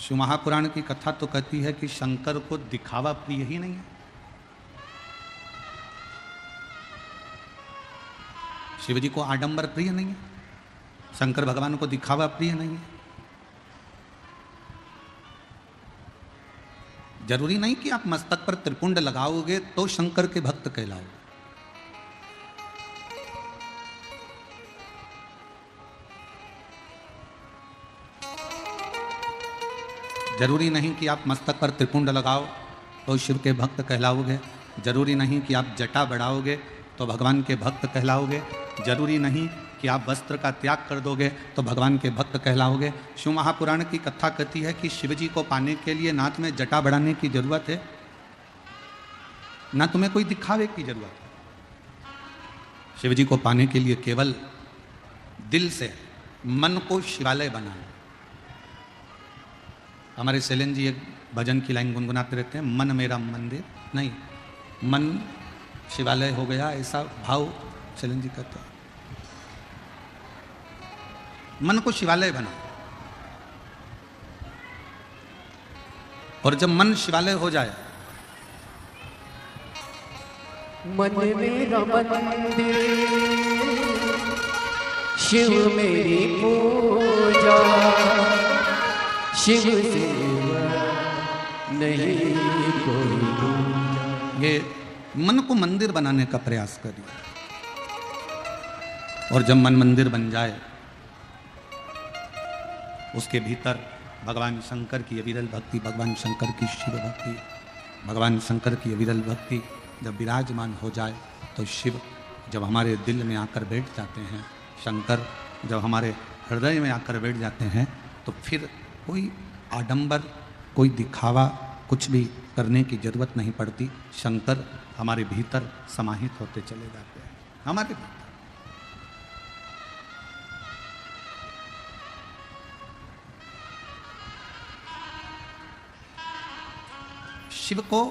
शिव महापुराण की कथा तो कहती है कि शंकर को दिखावा प्रिय ही नहीं है। शिव जी को आडंबर प्रिय नहीं है, शंकर भगवान को दिखावा प्रिय नहीं है। जरूरी नहीं कि आप मस्तक पर त्रिपुंड लगाओगे तो शंकर के भक्त कहलाओगे। जरूरी नहीं कि आप मस्तक पर त्रिपुंड लगाओ तो शिव के भक्त कहलाओगे। जरूरी नहीं कि आप जटा बढ़ाओगे तो भगवान के भक्त कहलाओगे। जरूरी नहीं कि आप वस्त्र का त्याग कर दोगे तो भगवान के भक्त कहलाओगे। शिव महापुराण की कथा कहती है कि शिव जी को पाने के लिए ना तुम्हें जटा बढ़ाने की जरूरत है, ना तुम्हें कोई दिखावे की जरूरत है। शिव जी को पाने के लिए केवल दिल से मन को शिवालय बनाना। हमारे सेलन जी एक भजन की लाइन गुनगुनाते रहते हैं, मन मेरा मंदिर नहीं, मन शिवालय हो गया, ऐसा भाव सेलन जी कहते हैं। मन को शिवालय बना, और जब मन शिवालय हो जाए, मन मेरा मंदिर शिव मेरी पूजा, शिव सेवा नहीं कोई दूजा। ये मन को मंदिर बनाने का प्रयास करिए, और जब मन मंदिर बन जाए उसके भीतर भगवान शंकर की अविरल भक्ति, भगवान शंकर की शिव भक्ति, भगवान शंकर की अविरल भक्ति जब विराजमान हो जाए तो शिव जब हमारे दिल में आकर बैठ जाते हैं, शंकर जब हमारे हृदय में आकर बैठ जाते हैं, तो फिर कोई आडंबर, कोई दिखावा, कुछ भी करने की जरूरत नहीं पड़ती। शंकर हमारे भीतर समाहित होते चले जाते हैं, हमारे भीतर। शिव को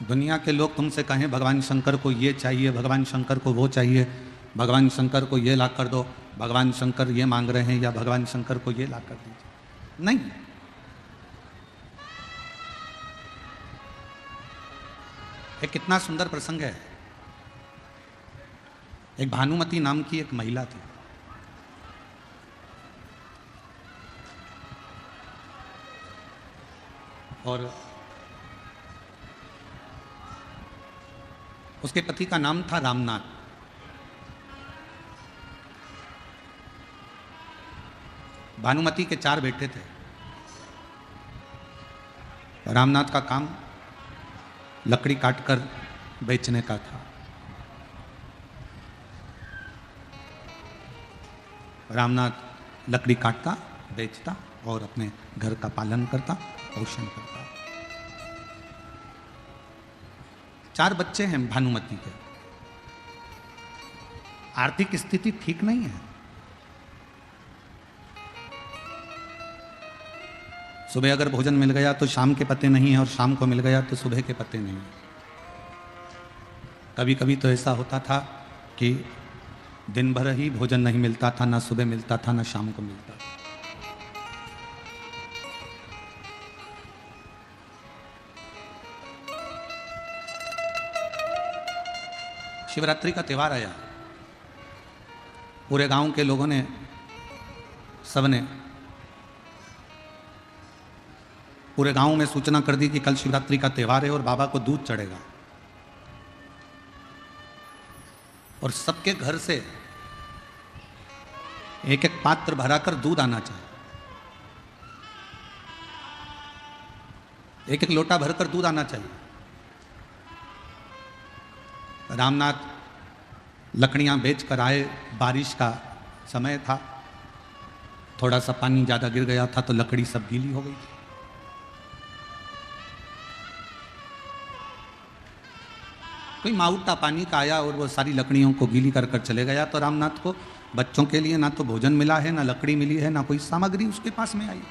दुनिया के लोग तुमसे कहें भगवान शंकर को ये चाहिए, भगवान शंकर को वो चाहिए, भगवान शंकर को ये ला कर दो, भगवान शंकर ये मांग रहे हैं, या भगवान शंकर को ये ला कर दीजिए, नहीं। एक कितना सुंदर प्रसंग है। एक भानुमति नाम की एक महिला थी, और उसके पति का नाम था रामनाथ। भानुमति के 4 बेटे थे। रामनाथ का काम लकड़ी काटकर बेचने का था। रामनाथ लकड़ी काटता, बेचता और अपने घर का पालन करता, पोषण करता। 4 बच्चे हैं भानुमति के। आर्थिक स्थिति ठीक नहीं है। सुबह अगर भोजन मिल गया तो शाम के पते नहीं है, और शाम को मिल गया तो सुबह के पते नहीं है। कभी कभी तो ऐसा होता था कि दिन भर ही भोजन नहीं मिलता था, ना सुबह मिलता था, ना शाम को मिलता था। शिवरात्रि का त्यौहार आया। पूरे गांव के लोगों ने, सबने पूरे गांव में सूचना कर दी कि कल शिवरात्रि का त्यौहार है और बाबा को दूध चढ़ेगा। और सबके घर से एक एक पात्र भराकर दूध आना चाहिए, एक एक लोटा भरकर दूध आना चाहिए। रामनाथ लकड़ियां बेचकर आए। बारिश का समय था, थोड़ा सा पानी ज्यादा गिर गया था तो लकड़ी सब गीली हो गई थी। कोई माउटा पानी का आया और वो सारी लकड़ियों को गीली कर कर चले गया। तो रामनाथ को बच्चों के लिए ना तो भोजन मिला है, ना लकड़ी मिली है, ना कोई सामग्री उसके पास में आई।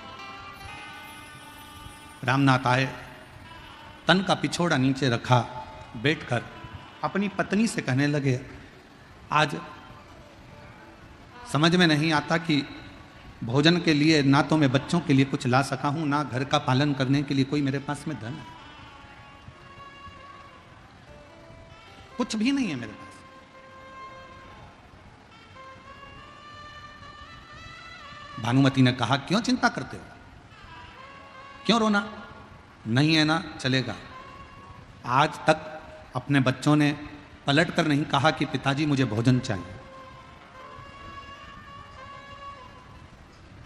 रामनाथ आए, तन का पिछोड़ा नीचे रखा, बैठकर अपनी पत्नी से कहने लगे, आज समझ में नहीं आता कि भोजन के लिए ना तो मैं बच्चों के लिए कुछ ला सका हूं, ना घर का पालन करने के लिए कोई मेरे पास में धन है, कुछ भी नहीं है मेरे पास। भानुमति ने कहा, क्यों चिंता करते हो, क्यों रोना, नहीं है ना चलेगा। आज तक अपने बच्चों ने पलट कर नहीं कहा कि पिताजी मुझे भोजन चाहिए।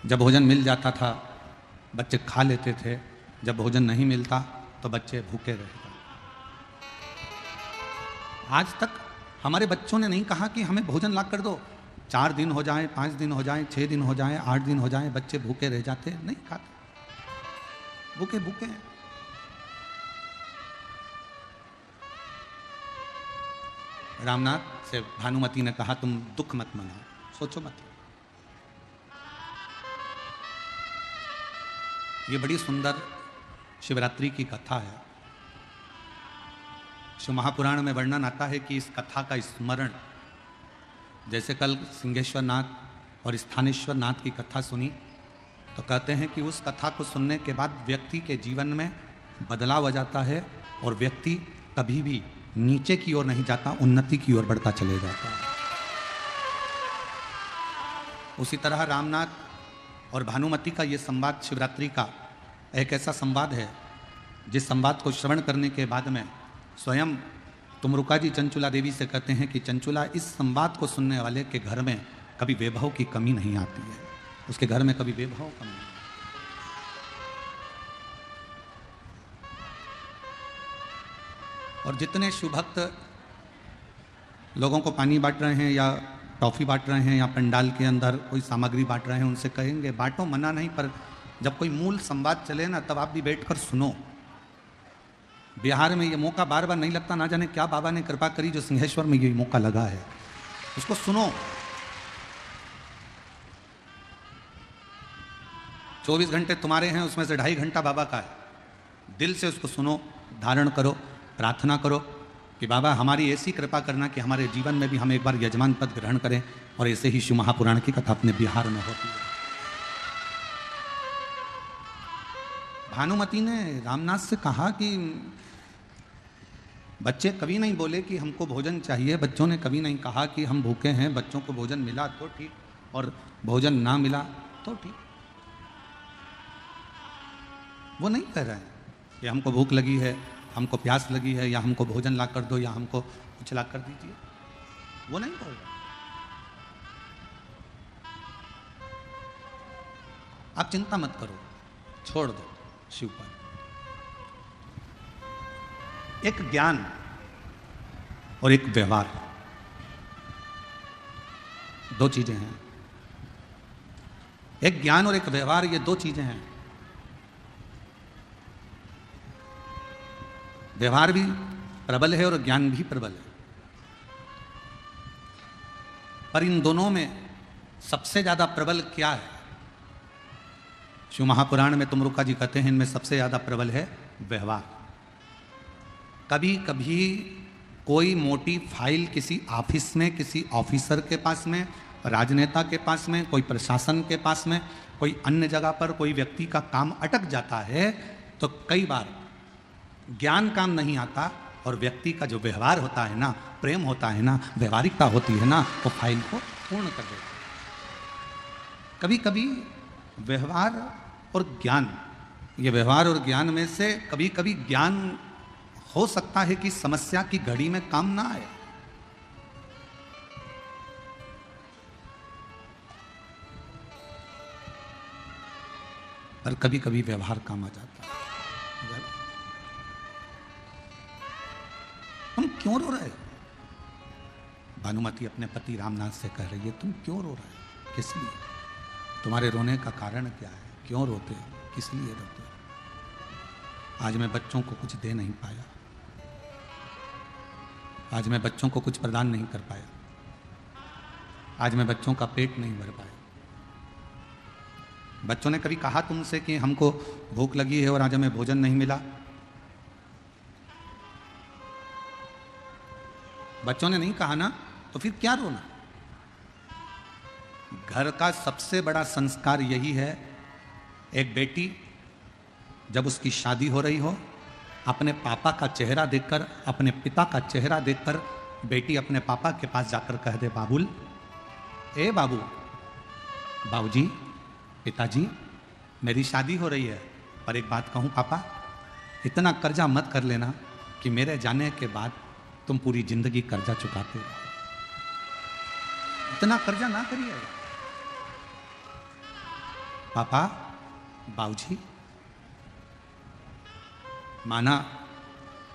जब भोजन मिल जाता था बच्चे खा लेते थे, जब भोजन नहीं मिलता तो बच्चे भूखे रहते। आज तक हमारे बच्चों ने नहीं कहा कि हमें भोजन ला कर दो, 4 दिन हो जाए, 5 दिन हो जाए, 6 दिन हो जाए, 8 दिन हो जाए, बच्चे भूखे रह जाते, नहीं खाते, भूखे भूखे हैं। रामनाथ से भानुमति ने कहा, तुम दुख मत मनाओ, सोचो मत। ये बड़ी सुंदर शिवरात्रि की कथा है। शिव महापुराण में वर्णन आता है कि इस कथा का स्मरण, जैसे कल सिंहेश्वर नाथ और स्थानेश्वर नाथ की कथा सुनी, तो कहते हैं कि उस कथा को सुनने के बाद व्यक्ति के जीवन में बदलाव आ जाता है और व्यक्ति कभी भी नीचे की ओर नहीं जाता, उन्नति की ओर बढ़ता चले जाता है। उसी तरह रामनाथ और भानुमति का ये संवाद शिवरात्रि का एक ऐसा संवाद है जिस संवाद को श्रवण करने के बाद में स्वयं तुमरुका जी चंचुला देवी से कहते हैं कि चंचुला, इस संवाद को सुनने वाले के घर में कभी वैभव की कमी नहीं आती है, उसके घर में कभी वैभव कमी नहीं। और जितने शिवभक्त लोगों को पानी बांट रहे हैं या टॉफ़ी बांट रहे हैं या पंडाल के अंदर कोई सामग्री बांट रहे हैं, उनसे कहेंगे बांटो, मना नहीं, पर जब कोई मूल संवाद चले ना तब आप भी बैठकर सुनो। बिहार में ये मौका बार बार नहीं लगता, ना जाने क्या बाबा ने कृपा करी जो सिंहेश्वर में ये मौका लगा है, उसको सुनो। 24 घंटे तुम्हारे हैं, उसमें से 2.5 घंटा बाबा का है। दिल से उसको सुनो, धारण करो, प्रार्थना करो कि बाबा हमारी ऐसी कृपा करना कि हमारे जीवन में भी हम एक बार यजमान पद ग्रहण करें। और ऐसे ही शिव महापुराण की कथा अपने बिहार में होती है। भानुमति ने रामनाथ से कहा कि बच्चे कभी नहीं बोले कि हमको भोजन चाहिए, बच्चों ने कभी नहीं कहा कि हम भूखे हैं, बच्चों को भोजन मिला तो ठीक और भोजन ना मिला तो ठीक। वो नहीं कह रहे हैं कि हमको भूख लगी है, हमको प्यास लगी है, या हमको भोजन ला कर दो, या हमको कुछ ला कर दीजिए, वो नहीं बोल रहे। आप चिंता मत करो, छोड़ दो शिव पर। एक ज्ञान और एक व्यवहार, दो चीजें हैं। एक ज्ञान और एक व्यवहार, ये दो चीजें हैं। व्यवहार भी प्रबल है और ज्ञान भी प्रबल है, पर इन दोनों में सबसे ज्यादा प्रबल क्या है? शिव महापुराण में तुमरुका जी कहते हैं इनमें सबसे ज्यादा प्रबल है व्यवहार। कभी कभी कोई मोटी फाइल किसी ऑफिस में, किसी ऑफिसर के पास में, राजनेता के पास में, कोई प्रशासन के पास में, कोई अन्य जगह पर कोई व्यक्ति का काम अटक जाता है, तो कई बार ज्ञान काम नहीं आता और व्यक्ति का जो व्यवहार होता है ना, प्रेम होता है ना, व्यवहारिकता होती है ना, वो फाइल को पूर्ण कर देता है। कभी कभी व्यवहार और ज्ञान, ये व्यवहार और ज्ञान में से कभी कभी ज्ञान हो सकता है कि समस्या की घड़ी में काम ना आए, पर कभी कभी व्यवहार काम आ जाता है। तुम क्यों रो रहे? भानुमति अपने पति रामनाथ से कह रही है, तुम क्यों रो रहे हो, किस लिए? तुम्हारे रोने का कारण क्या है? क्यों रोते हो? किस लिए रोते हो? आज मैं बच्चों को कुछ दे नहीं पाया, आज मैं बच्चों को कुछ प्रदान नहीं कर पाया, आज मैं बच्चों का पेट नहीं भर पाया। बच्चों ने कभी कहा तुमसे कि हमको भूख लगी है और आज हमें भोजन नहीं मिला? बच्चों ने नहीं कहा ना, तो फिर क्या रोना? घर का सबसे बड़ा संस्कार यही है, एक बेटी जब उसकी शादी हो रही हो, अपने पापा का चेहरा देखकर, अपने पिता का चेहरा देखकर बेटी अपने पापा के पास जाकर कह दे, बाबुल, ए बाबू, बाबूजी, पिताजी, मेरी शादी हो रही है, पर एक बात कहूँ पापा, इतना कर्जा मत कर लेना कि मेरे जाने के बाद तुम पूरी जिंदगी कर्जा चुकाते रहो। इतना कर्जा ना करिए पापा। बाबूजी, माना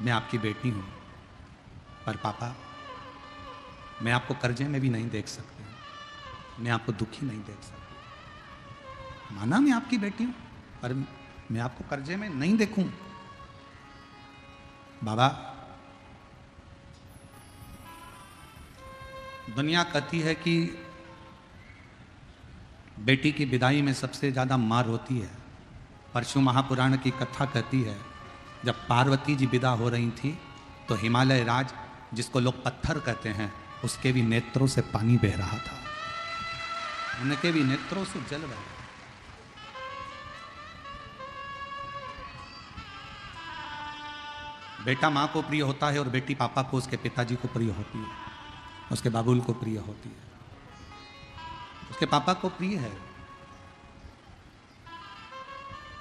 मैं आपकी बेटी हूं, पर पापा मैं आपको कर्जे में भी नहीं देख सकती, मैं आपको दुखी नहीं देख सकती। माना मैं आपकी बेटी हूं, पर मैं आपको कर्जे में नहीं देखूं। बाबा, दुनिया कहती है कि बेटी की विदाई में सबसे ज्यादा मार होती है, पर शिव महापुराण की कथा कहती है जब पार्वती जी विदा हो रही थी तो हिमालय राज, जिसको लोग पत्थर कहते हैं, उसके भी नेत्रों से पानी बह रहा था, उनके भी नेत्रों से जल बह रहा। बेटा माँ को प्रिय होता है और बेटी पापा को, उसके पिताजी को प्रिय होती है, उसके बाबुल को प्रिय होती है, उसके पापा को प्रिय है।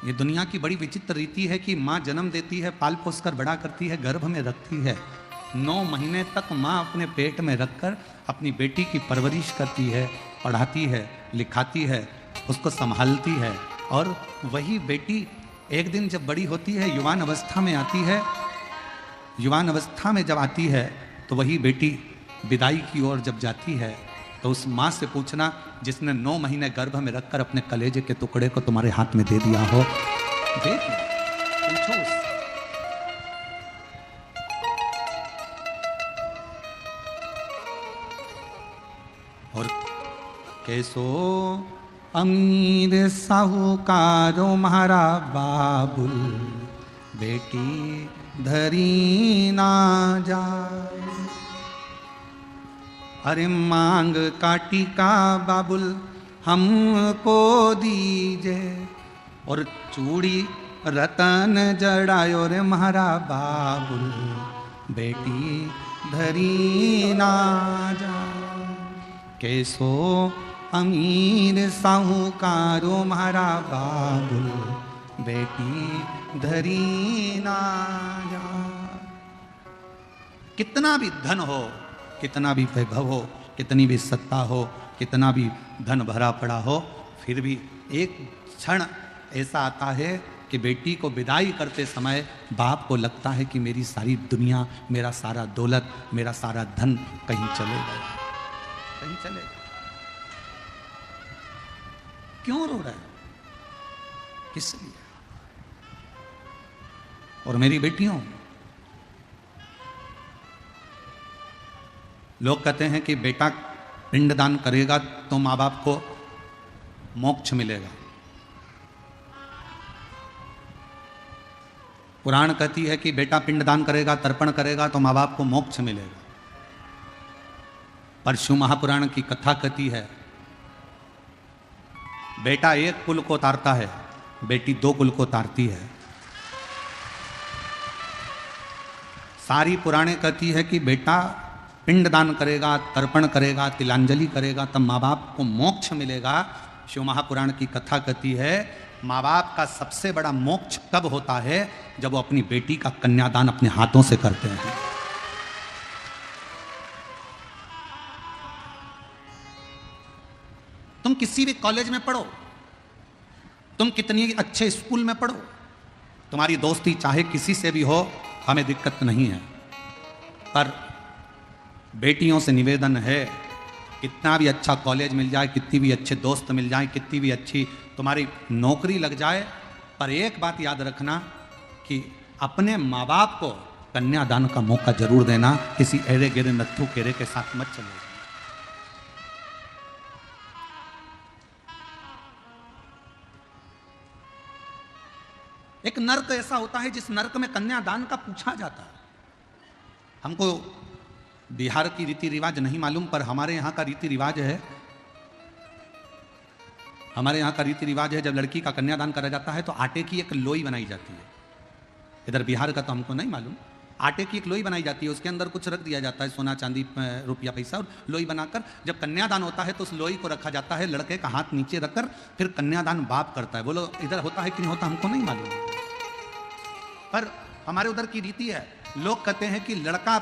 ये दुनिया की बड़ी विचित्र रीति है कि माँ जन्म देती है, पाल पोस कर बड़ा करती है, गर्भ में रखती है, 9 महीने तक माँ अपने पेट में रखकर अपनी बेटी की परवरिश करती है, पढ़ाती है, लिखाती है, उसको संभालती है। और वही बेटी एक दिन जब बड़ी होती है, युवान अवस्था में आती है, युवान अवस्था में जब आती है तो वही बेटी विदाई की ओर जब जाती है तो उस माँ से पूछना जिसने 9 महीने गर्भ में रखकर अपने कलेजे के टुकड़े को तुम्हारे हाथ में दे दिया हो, दे दिया, पूछो उससे। और कैसो अमीर साहूकारो म्हारा बाबुल, बेटी धरी ना जाए। अरे मांग काटी का बाबुल हमको दीजे, और चूड़ी रतन जड़ायो रे म्हारा बाबुल, बेटी धरी ना जाए। कैसो अमीर साहूकारो म्हारा बाबुल, बेटी धरी ना जाए। कितना भी धन हो, कितना भी वैभव हो, कितनी भी सत्ता हो, कितना भी धन भरा पड़ा हो, फिर भी एक क्षण ऐसा आता है कि बेटी को विदाई करते समय बाप को लगता है कि मेरी सारी दुनिया, मेरा सारा दौलत, मेरा सारा धन कहीं चले गया, कहीं चले गया। क्यों रो रहा है, किस लिए? और मेरी बेटियों, लोग कहते हैं कि बेटा पिंडदान करेगा तो माँ बाप को मोक्ष मिलेगा। पुराण कहती है कि बेटा पिंडदान करेगा, तर्पण करेगा तो माँ बाप को मोक्ष मिलेगा। पर शिव महापुराण की कथा कहती है बेटा एक कुल को तारता है, बेटी 2 कुल को तारती है। सारी पुराणे कहती है कि बेटा पिंडदान करेगा, तर्पण करेगा, तिलांजलि करेगा, तब माँ बाप को मोक्ष मिलेगा। शिव महापुराण की कथा कहती है माँ बाप का सबसे बड़ा मोक्ष कब होता है? जब वो अपनी बेटी का कन्यादान अपने हाथों से करते हैं। तुम किसी भी कॉलेज में पढ़ो, तुम कितनी अच्छे स्कूल में पढ़ो, तुम्हारी दोस्ती चाहे किसी से भी हो, हमें दिक्कत नहीं है, पर बेटियों से निवेदन है, कितना भी अच्छा कॉलेज मिल जाए, कितनी भी अच्छे दोस्त मिल जाए, कितनी भी अच्छी तुम्हारी नौकरी लग जाए, पर एक बात याद रखना कि अपने माँ बाप को कन्यादान का मौका जरूर देना। किसी एरे गिरे नत्थु केरे के साथ मत चलो। एक नर्क ऐसा होता है जिस नर्क में कन्यादान का पूछा जाता है। हमको बिहार की रीति रिवाज नहीं मालूम, पर हमारे यहाँ का रीति रिवाज है हमारे यहाँ का रीति रिवाज है, जब लड़की का कन्यादान करा जाता है तो आटे की एक लोई बनाई जाती है। इधर बिहार का तो हमको नहीं मालूम। आटे की एक लोई बनाई जाती है, उसके अंदर कुछ रख दिया जाता है, सोना चांदी रुपया पैसा, और लोई बनाकर जब कन्यादान होता है तो उस लोई को रखा जाता है, लड़के का हाथ नीचे रखकर फिर कन्यादान बाप करता है। बोलो इधर होता है कि नहीं होता, हमको नहीं मालूम, पर हमारे उधर की रीति है। लोग कहते हैं कि लड़का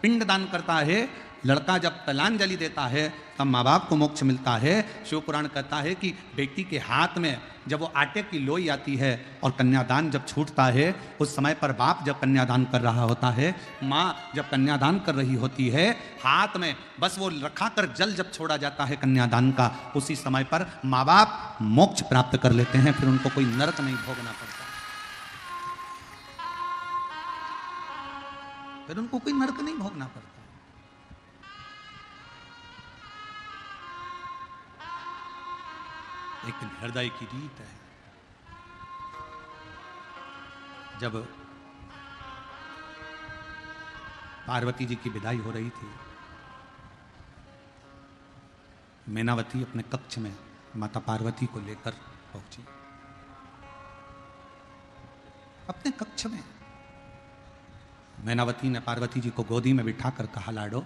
पिंड दान करता है, लड़का जब तलांजलि देता है तब माँ बाप को मोक्ष मिलता है। शिव पुराण कहता है कि बेटी के हाथ में जब वो आटे की लोई आती है और कन्यादान जब छूटता है, उस समय पर बाप जब कन्यादान कर रहा होता है, माँ जब कन्यादान कर रही होती है, हाथ में बस वो रखा कर जल जब छोड़ा जाता है कन्यादान का, उसी समय पर माँ बाप मोक्ष प्राप्त कर लेते हैं, फिर उनको कोई नरक नहीं भोगना पड़ता, फिर उनको कोई नरक नहीं भोगना पड़ता। एक हृदय की रीत है। जब पार्वती जी की विदाई हो रही थी, मैनावती अपने कक्ष में माता पार्वती को लेकर पहुंची। अपने कक्ष में मैनावती ने पार्वती जी को गोदी में बिठाकर कहा, लाडो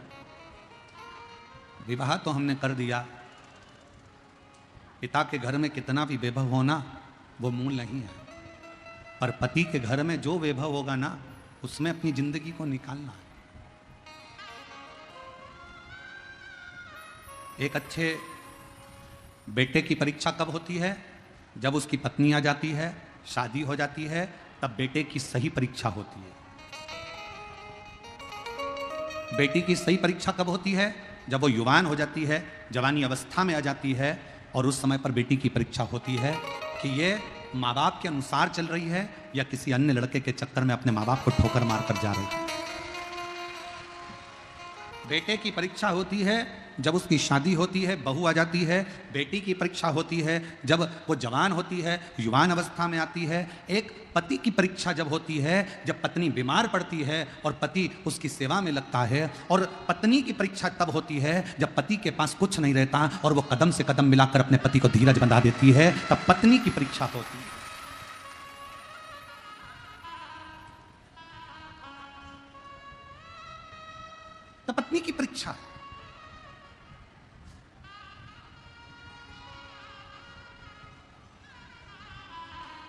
विवाह तो हमने कर दिया, पिता के घर में कितना भी वैभव होना वो मूल नहीं है, पर पति के घर में जो वैभव होगा ना, उसमें अपनी जिंदगी को निकालना है। एक अच्छे बेटे की परीक्षा कब होती है? जब उसकी पत्नी आ जाती है, शादी हो जाती है, तब बेटे की सही परीक्षा होती है। बेटी की सही परीक्षा कब होती है? जब वो युवान हो जाती है, जवानी अवस्था में आ जाती है, और उस समय पर बेटी की परीक्षा होती है कि ये माँ बाप के अनुसार चल रही है या किसी अन्य लड़के के चक्कर में अपने माँ बाप को ठोकर मारकर जा रही है। बेटे की परीक्षा होती है जब उसकी शादी होती है, बहू आ जाती है। बेटी की परीक्षा होती है जब वो जवान होती है, युवान अवस्था में आती है। एक पति की परीक्षा जब होती है जब पत्नी बीमार पड़ती है और पति उसकी सेवा में लगता है। और पत्नी की परीक्षा तब होती है जब पति के पास कुछ नहीं रहता और वो कदम से कदम मिलाकर अपने पति को धीरज बंधा देती है, तब पत्नी की परीक्षा होती है। तो पत्नी की परीक्षा।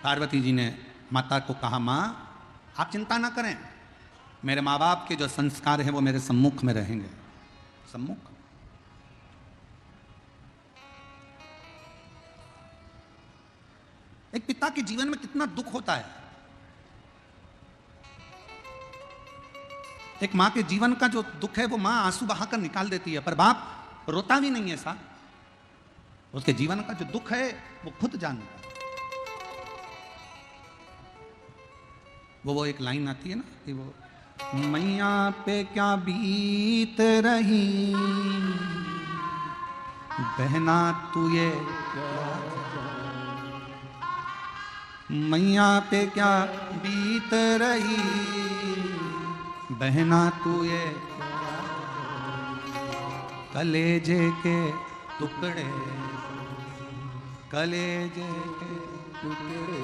पार्वती जी ने माता को कहा, मां आप चिंता ना करें, मेरे माँ बाप के जो संस्कार हैं वो मेरे सम्मुख में रहेंगे। सम्मुख। एक पिता के जीवन में कितना दुख होता है। एक मां के जीवन का जो दुख है वो मां आंसू बहाकर निकाल देती है, पर बाप रोता भी नहीं है साहब। उसके जीवन का जो दुख है वो खुद जानता है। वो एक लाइन आती है ना कि वो मैया पे क्या बीत रही बहना तू ये, मैया पे क्या बीत रही बहना तू ये, कलेजे के टुकड़े, कलेजे के टुकड़े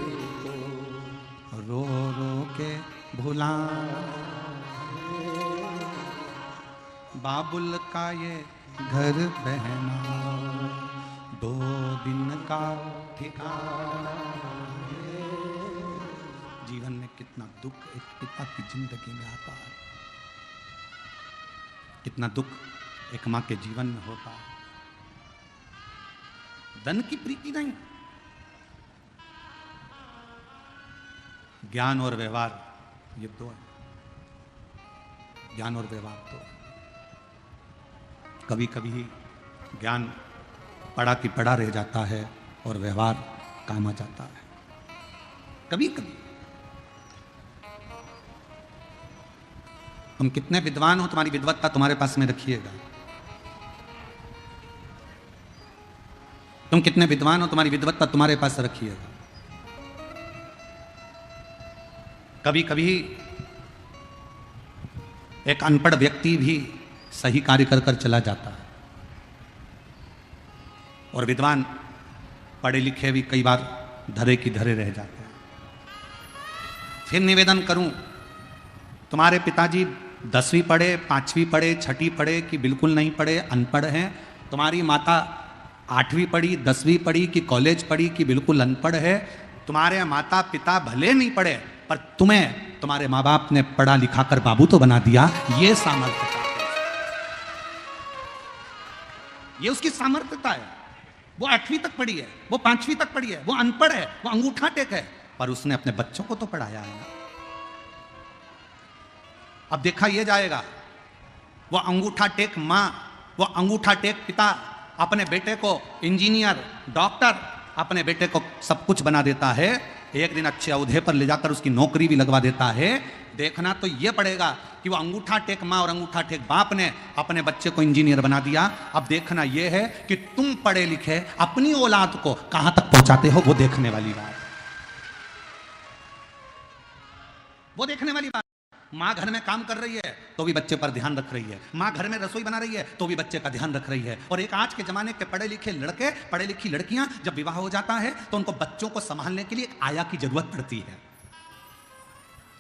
रो रो के भुला, बाबुल का ये घर बहना 2 दिन का ठिकाना। जीवन में कितना दुख एक पिता की जिंदगी में आता है, कितना दुख एक मां के जीवन में होता है। धन की प्रीति नहीं, ज्ञान और व्यवहार ये 2 है। ज्ञान और व्यवहार तो कभी कभी ज्ञान पड़ा की पड़ा रह जाता है और व्यवहार काम आ जाता है कभी कभी। तुम कितने विद्वान हो, तुम्हारी विद्वत्ता तुम्हारे पास में रखिएगा। तुम कितने विद्वान हो, तुम्हारी विद्वत्ता तुम्हारे पास रखिएगा। कभी कभी एक अनपढ़ व्यक्ति भी सही कार्य कर कर चला जाता है और विद्वान पढ़े लिखे भी कई बार धरे की धरे रह जाते हैं। फिर निवेदन करूं, तुम्हारे पिताजी 10वीं पढ़े, 5वीं पढ़े, 6ठी पढ़े कि बिल्कुल नहीं पढ़े, अनपढ़ हैं? तुम्हारी माता 8वीं पढ़ी, 10वीं पढ़ी कि कॉलेज पढ़ी कि बिल्कुल अनपढ़ है? तुम्हारे माता पिता भले नहीं पढ़े पर तुम्हें तुम्हारे माँ बाप ने पढ़ा लिखा कर बाबू तो बना दिया। ये सामर्थ्यता है, ये उसकी सामर्थ्यता है। वो 8वीं तक पढ़ी है, वो 5वीं तक पढ़ी है, वो अनपढ़ है, वो अंगूठा टेक है, पर उसने अपने बच्चों को तो पढ़ाया है ना। अब देखा ये जाएगा, वो अंगूठा टेक माँ, वो अंगूठा टेक पिता अपने बेटे को इंजीनियर, डॉक्टर, अपने बेटे को सब कुछ बना देता है। एक दिन अच्छे औहदे पर ले जाकर उसकी नौकरी भी लगवा देता है। देखना तो ये पड़ेगा कि वो अंगूठा टेक माँ और अंगूठा टेक बाप ने अपने बच्चे को इंजीनियर बना दिया। अब देखना ये है कि तुम पढ़े लिखे अपनी औलाद को कहां तक पहुंचाते हो, वो देखने वाली बात, वो देखने वाली बात। माँ घर में काम कर रही है तो भी बच्चे पर ध्यान रख रही है, माँ घर में रसोई बना रही है तो भी बच्चे का ध्यान रख रही है। और एक आज के जमाने के पढ़े लिखे लड़के, पढ़े लिखी लड़कियां जब विवाह हो जाता है तो उनको बच्चों को संभालने के लिए एक आया की जरूरत पड़ती है।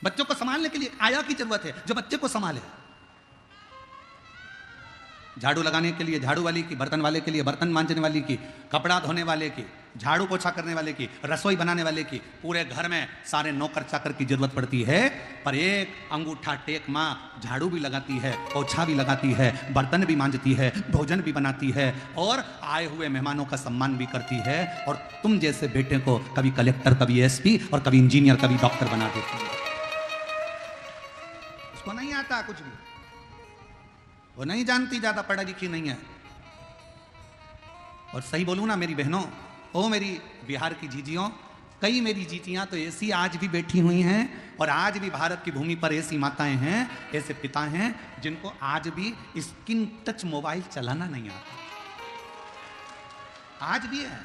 बच्चों को संभालने के लिए एक आया की जरूरत है जो बच्चे को संभाले। झाड़ू लगाने के लिए झाड़ू वाली की, बर्तन वाले के लिए बर्तन मांजने वाली की, कपड़ा धोने वाले की, झाड़ू पोछा करने वाले की, रसोई बनाने वाले की, पूरे घर में सारे नौकर चाकर की जरूरत पड़ती है। पर एक अंगूठा टेक माँ झाड़ू भी लगाती है, पोछा भी लगाती है, बर्तन भी मांजती है, भोजन भी बनाती है और आए हुए मेहमानों का सम्मान भी करती है। और तुम जैसे बेटे को कभी कलेक्टर, कभी एसपी और कभी इंजीनियर, कभी डॉक्टर बना देती है। उसको नहीं आता कुछ भी, वो नहीं जानती, ज्यादा पढ़ा लिखी नहीं है। और सही बोलूं ना मेरी बहनों, ओ मेरी बिहार की जीजियों, कई मेरी जीजियां तो ऐसी आज भी बैठी हुई हैं और आज भी भारत की भूमि पर ऐसी माताएं हैं, ऐसे पिता हैं जिनको आज भी स्क्रीन टच मोबाइल चलाना नहीं आता, आज भी है।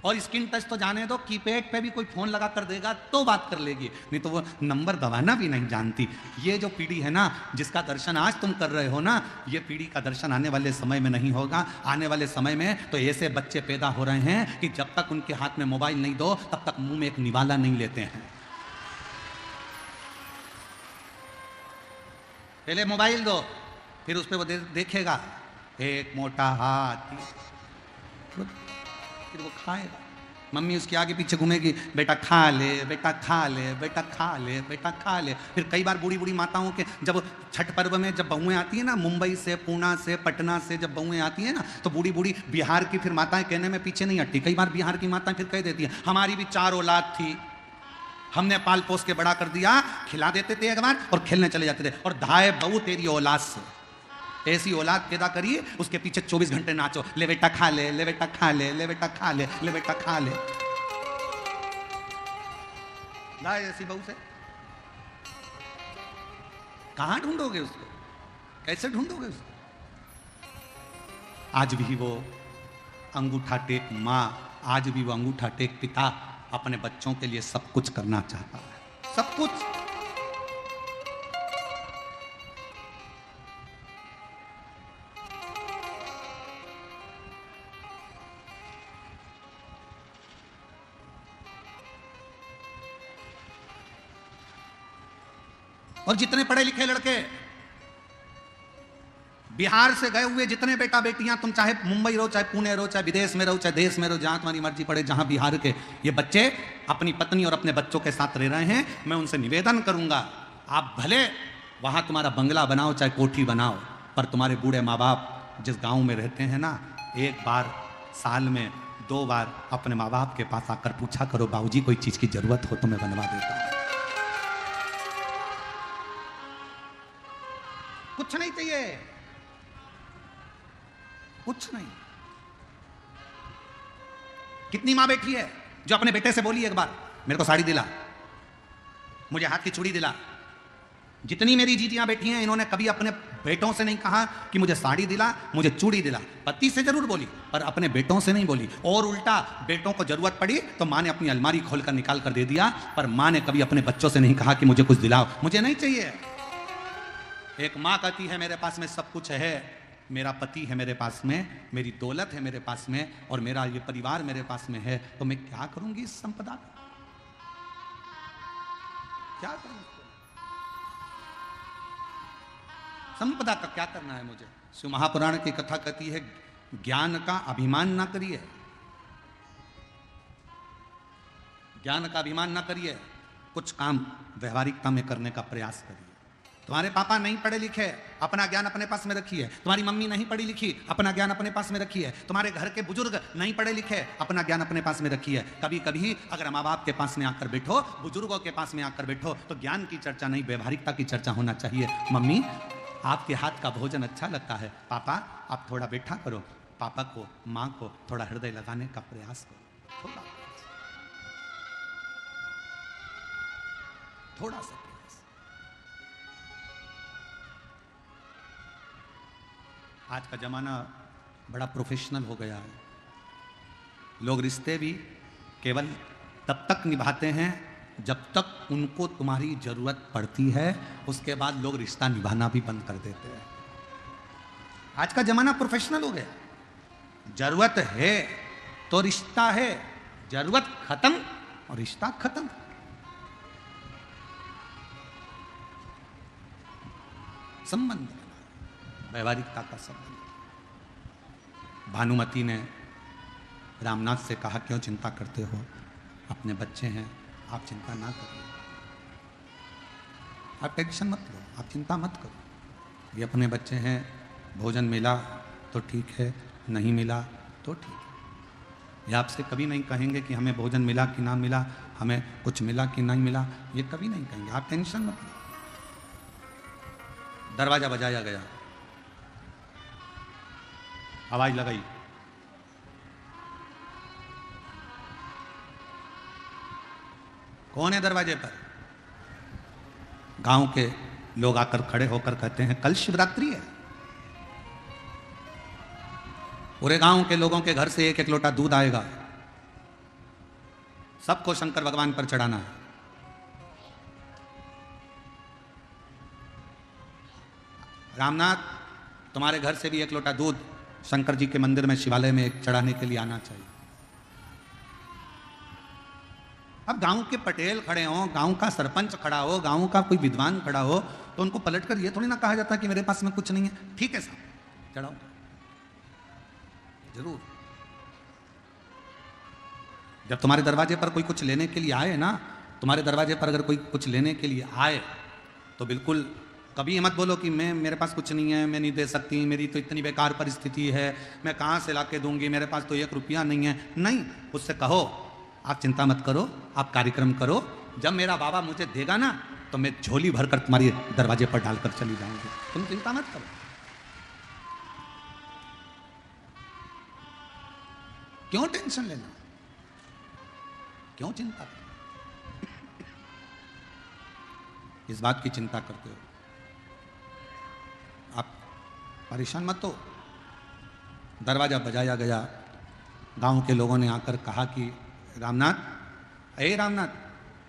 और स्क्रीन टच तो जाने दो, कीपैड पे भी कोई फोन लगा कर देगा तो बात कर लेगी, नहीं तो वो नंबर दबाना भी नहीं जानती। ये जो पीढ़ी है ना, जिसका दर्शन आज तुम कर रहे हो ना, ये पीढ़ी का दर्शन आने वाले समय में नहीं होगा। आने वाले समय में तो ऐसे बच्चे पैदा हो रहे हैं कि जब तक उनके हाथ में मोबाइल नहीं दो तब तक मुंह में एक निवाला नहीं लेते हैं। पहले मोबाइल दो, फिर उस पर वो देखेगा एक मोटा हाथ, फिर वो खाएगा। मम्मी उसके आगे पीछे घूमेगी, बेटा खा ले, बेटा खा ले, बेटा खा ले, बेटा खा ले। फिर कई बार बूढ़ी बूढ़ी माताओं के जब छठ पर्व में जब बहुएं आती है ना, मुंबई से, पूना से, पटना से जब बहुएं आती है ना, तो बूढ़ी बूढ़ी बिहार की फिर माताएं कहने में पीछे नहीं हटती। कई बार बिहार की माताएं फिर कह देती हैं, हमारी भी 4 औलाद थी, हमने पाल पोस के बड़ा कर दिया, खिला देते थे एक बार और खेलने चले जाते थे। और धाए बहू तेरी औलाद से, ऐसी औलाद पैदा करिए, उसके पीछे 24 घंटे नाचो, ले बेटा खा ले, ले बेटा खा ले, ले बेटा खा ले, ले बेटा खा ले। लाए ऐसी बहू से कहां ढूंढोगे उसको, कैसे ढूंढोगे उसको? आज भी वो अंगूठा टेक माँ, आज भी वो अंगूठा टेक पिता अपने बच्चों के लिए सब कुछ करना चाहता है, सब कुछ। और जितने पढ़े लिखे लड़के बिहार से गए हुए, जितने बेटा बेटियां, तुम चाहे मुंबई रहो, चाहे पुणे रहो, चाहे विदेश में रहो, चाहे देश में रहो, जहां तुम्हारी मर्जी पड़े, जहां बिहार के ये बच्चे अपनी पत्नी और अपने बच्चों के साथ रह रहे हैं, मैं उनसे निवेदन करूंगा, आप भले वहां तुम्हारा बंगला बनाओ, चाहे कोठी बनाओ, पर तुम्हारे बूढ़े माँ बाप जिस गांव में रहते हैं ना, एक बार साल में 2 बार अपने माँ बाप के पास आकर पूछा करो, बाबूजी कोई चीज की जरूरत हो तो मैं बनवा देता हूं। कुछ नहीं चाहिए, कुछ नहीं। कितनी मां बैठी है जो अपने बेटे से बोली एक बार, मेरे को साड़ी दिला, मुझे हाथ की चूड़ी दिला। जितनी मेरी जीजियां बैठी हैं, इन्होंने कभी अपने बेटों से नहीं कहा कि मुझे साड़ी दिला, मुझे चूड़ी दिला। पति से जरूर बोली पर अपने बेटों से नहीं बोली। और उल्टा बेटों को जरूरत पड़ी तो मां ने अपनी अलमारी खोलकर निकाल कर दे दिया, पर मां ने कभी अपने बच्चों से नहीं कहा कि मुझे कुछ दिलाओ, मुझे नहीं चाहिए। एक माँ कहती है मेरे पास में सब कुछ है, मेरा पति है मेरे पास में, मेरी दौलत है मेरे पास में, और मेरा ये परिवार मेरे पास में है, तो मैं क्या करूंगी इस संपदा का? क्या करूं? संपदा का क्या करना है मुझे? शिव महापुराण की कथा कहती है, ज्ञान का अभिमान ना करिए, ज्ञान का अभिमान ना करिए, कुछ काम व्यवहारिकता में करने का प्रयास करिए। तुम्हारे पापा नहीं पढ़े लिखे, अपना ज्ञान अपने पास में रखिए। तुम्हारी मम्मी नहीं पढ़ी लिखी, अपना ज्ञान अपने पास में रखिए। तुम्हारे घर के बुजुर्ग नहीं पढ़े लिखे, अपना ज्ञान अपने पास में रखिए। कभी कभी अगर माँ बाप के पास में आकर बैठो, बुजुर्गों के पास में आकर बैठो, तो ज्ञान की चर्चा नहीं, व्यवहारिकता की चर्चा होना चाहिए। मम्मी, आपके हाथ का भोजन अच्छा लगता है, पापा आप थोड़ा बैठा करो, पापा को, माँ को थोड़ा हृदय लगाने का प्रयास करो, थोड़ा सा प्रयास। आज का जमाना बड़ा प्रोफेशनल हो गया है। लोग रिश्ते भी केवल तब तक निभाते हैं जब तक उनको तुम्हारी जरूरत पड़ती है, उसके बाद लोग रिश्ता निभाना भी बंद कर देते हैं। आज का जमाना प्रोफेशनल हो गया। जरूरत है तो रिश्ता है, जरूरत खत्म और रिश्ता खत्म। संबंध, व्यवहारिकता का संबंध। भानुमति ने रामनाथ से कहा, क्यों चिंता करते हो, अपने बच्चे हैं, आप चिंता ना करिए, आप टेंशन मत लो, आप चिंता मत करो। ये अपने बच्चे हैं, भोजन मिला तो ठीक है, नहीं मिला तो ठीक है। ये आपसे कभी नहीं कहेंगे कि हमें भोजन मिला कि ना मिला, हमें कुछ मिला कि नहीं मिला, ये कभी नहीं कहेंगे, आप टेंशन मत लो। दरवाजा बजाया गया, आवाज लगाई, कौन है दरवाजे पर? गांव के लोग आकर खड़े होकर कहते हैं, कल शिवरात्रि है, पूरे गांव के लोगों के घर से एक एक लोटा दूध आएगा, सबको शंकर भगवान पर चढ़ाना है। रामनाथ, तुम्हारे घर से भी एक लोटा दूध शंकर जी के मंदिर में, शिवालय में एक चढ़ाने के लिए आना चाहिए। अब गांव के पटेल खड़े हों, गांव का सरपंच खड़ा हो, गांव का कोई विद्वान खड़ा हो, तो उनको पलटकर ये थोड़ी ना कहा जाता कि मेरे पास में कुछ नहीं है। ठीक है साहब, चढ़ाओ जरूर। जब तुम्हारे दरवाजे पर कोई कुछ लेने के लिए आए ना, तुम्हारे दरवाजे पर अगर कोई कुछ लेने के लिए आए, तो बिल्कुल कभी ये मत बोलो कि मेरे पास कुछ नहीं है, मैं नहीं दे सकती, मेरी तो इतनी बेकार परिस्थिति है, मैं कहाँ से लाके दूंगी, मेरे पास तो 1 रुपया नहीं है। नहीं, उससे कहो, आप चिंता मत करो, आप कार्यक्रम करो, जब मेरा बाबा मुझे देगा ना, तो मैं झोली भरकर तुम्हारे दरवाजे पर डालकर चली जाऊंगी, तुम चिंता मत करो। क्यों टेंशन लेना, क्यों चिंता करना? इस बात की चिंता करते हो, आप परेशान मत हो। दरवाजा बजाया गया, गांव के लोगों ने आकर कहा कि रामनाथ, अरे रामनाथ,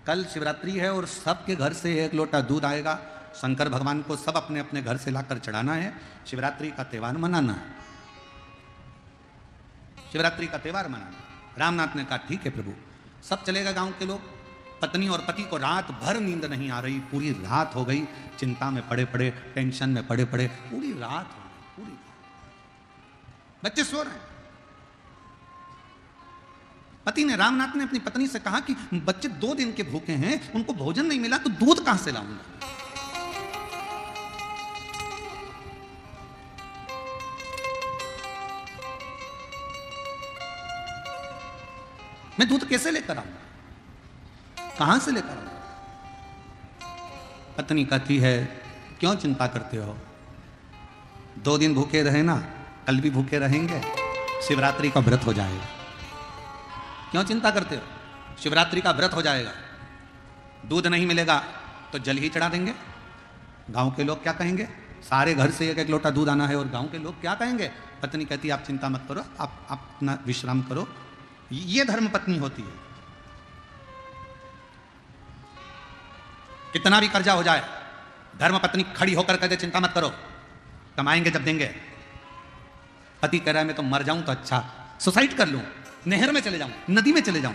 कल शिवरात्रि है और सबके घर से 1 लोटा दूध आएगा, शंकर भगवान को सब अपने अपने घर से लाकर चढ़ाना है, शिवरात्रि का त्यौहार मनाना है, शिवरात्रि का त्यौहार मनाना। रामनाथ ने कहा, ठीक है प्रभु। सब चलेगा गांव के लोग। पत्नी और पति को रात भर नींद नहीं आ रही, पूरी रात हो गई, चिंता में पड़े पड़े, टेंशन में पड़े पड़े, पूरी रात हो गई, पूरी रात। बच्चे सो रहे हैं। पति ने, रामनाथ ने अपनी पत्नी से कहा कि बच्चे 2 दिन के भूखे हैं, उनको भोजन नहीं मिला तो दूध कहां से लाऊंगा? मैं दूध कैसे लेकर आऊंगा, कहां से लेकर आऊंगा? पत्नी कहती है, क्यों चिंता करते हो, 2 दिन भूखे रहे ना, कल भी भूखे रहेंगे, शिवरात्रि का व्रत हो जाएगा। क्यों चिंता करते हो, शिवरात्रि का व्रत हो जाएगा। दूध नहीं मिलेगा तो जल ही चढ़ा देंगे। गांव के लोग क्या कहेंगे? सारे घर से 1 लोटा दूध आना है और गांव के लोग क्या कहेंगे? पत्नी कहती है, आप चिंता मत करो, आप अपना विश्राम करो। ये धर्म पत्नी होती है। कितना भी कर्जा हो जाए, धर्म पत्नी खड़ी होकर कहते, चिंता मत करो, कमाएंगे जब देंगे, पति कह रहा है मैं तो मर जाऊं तो अच्छा, सुसाइड कर लूं, नहर में चले जाऊं, नदी में चले जाऊं,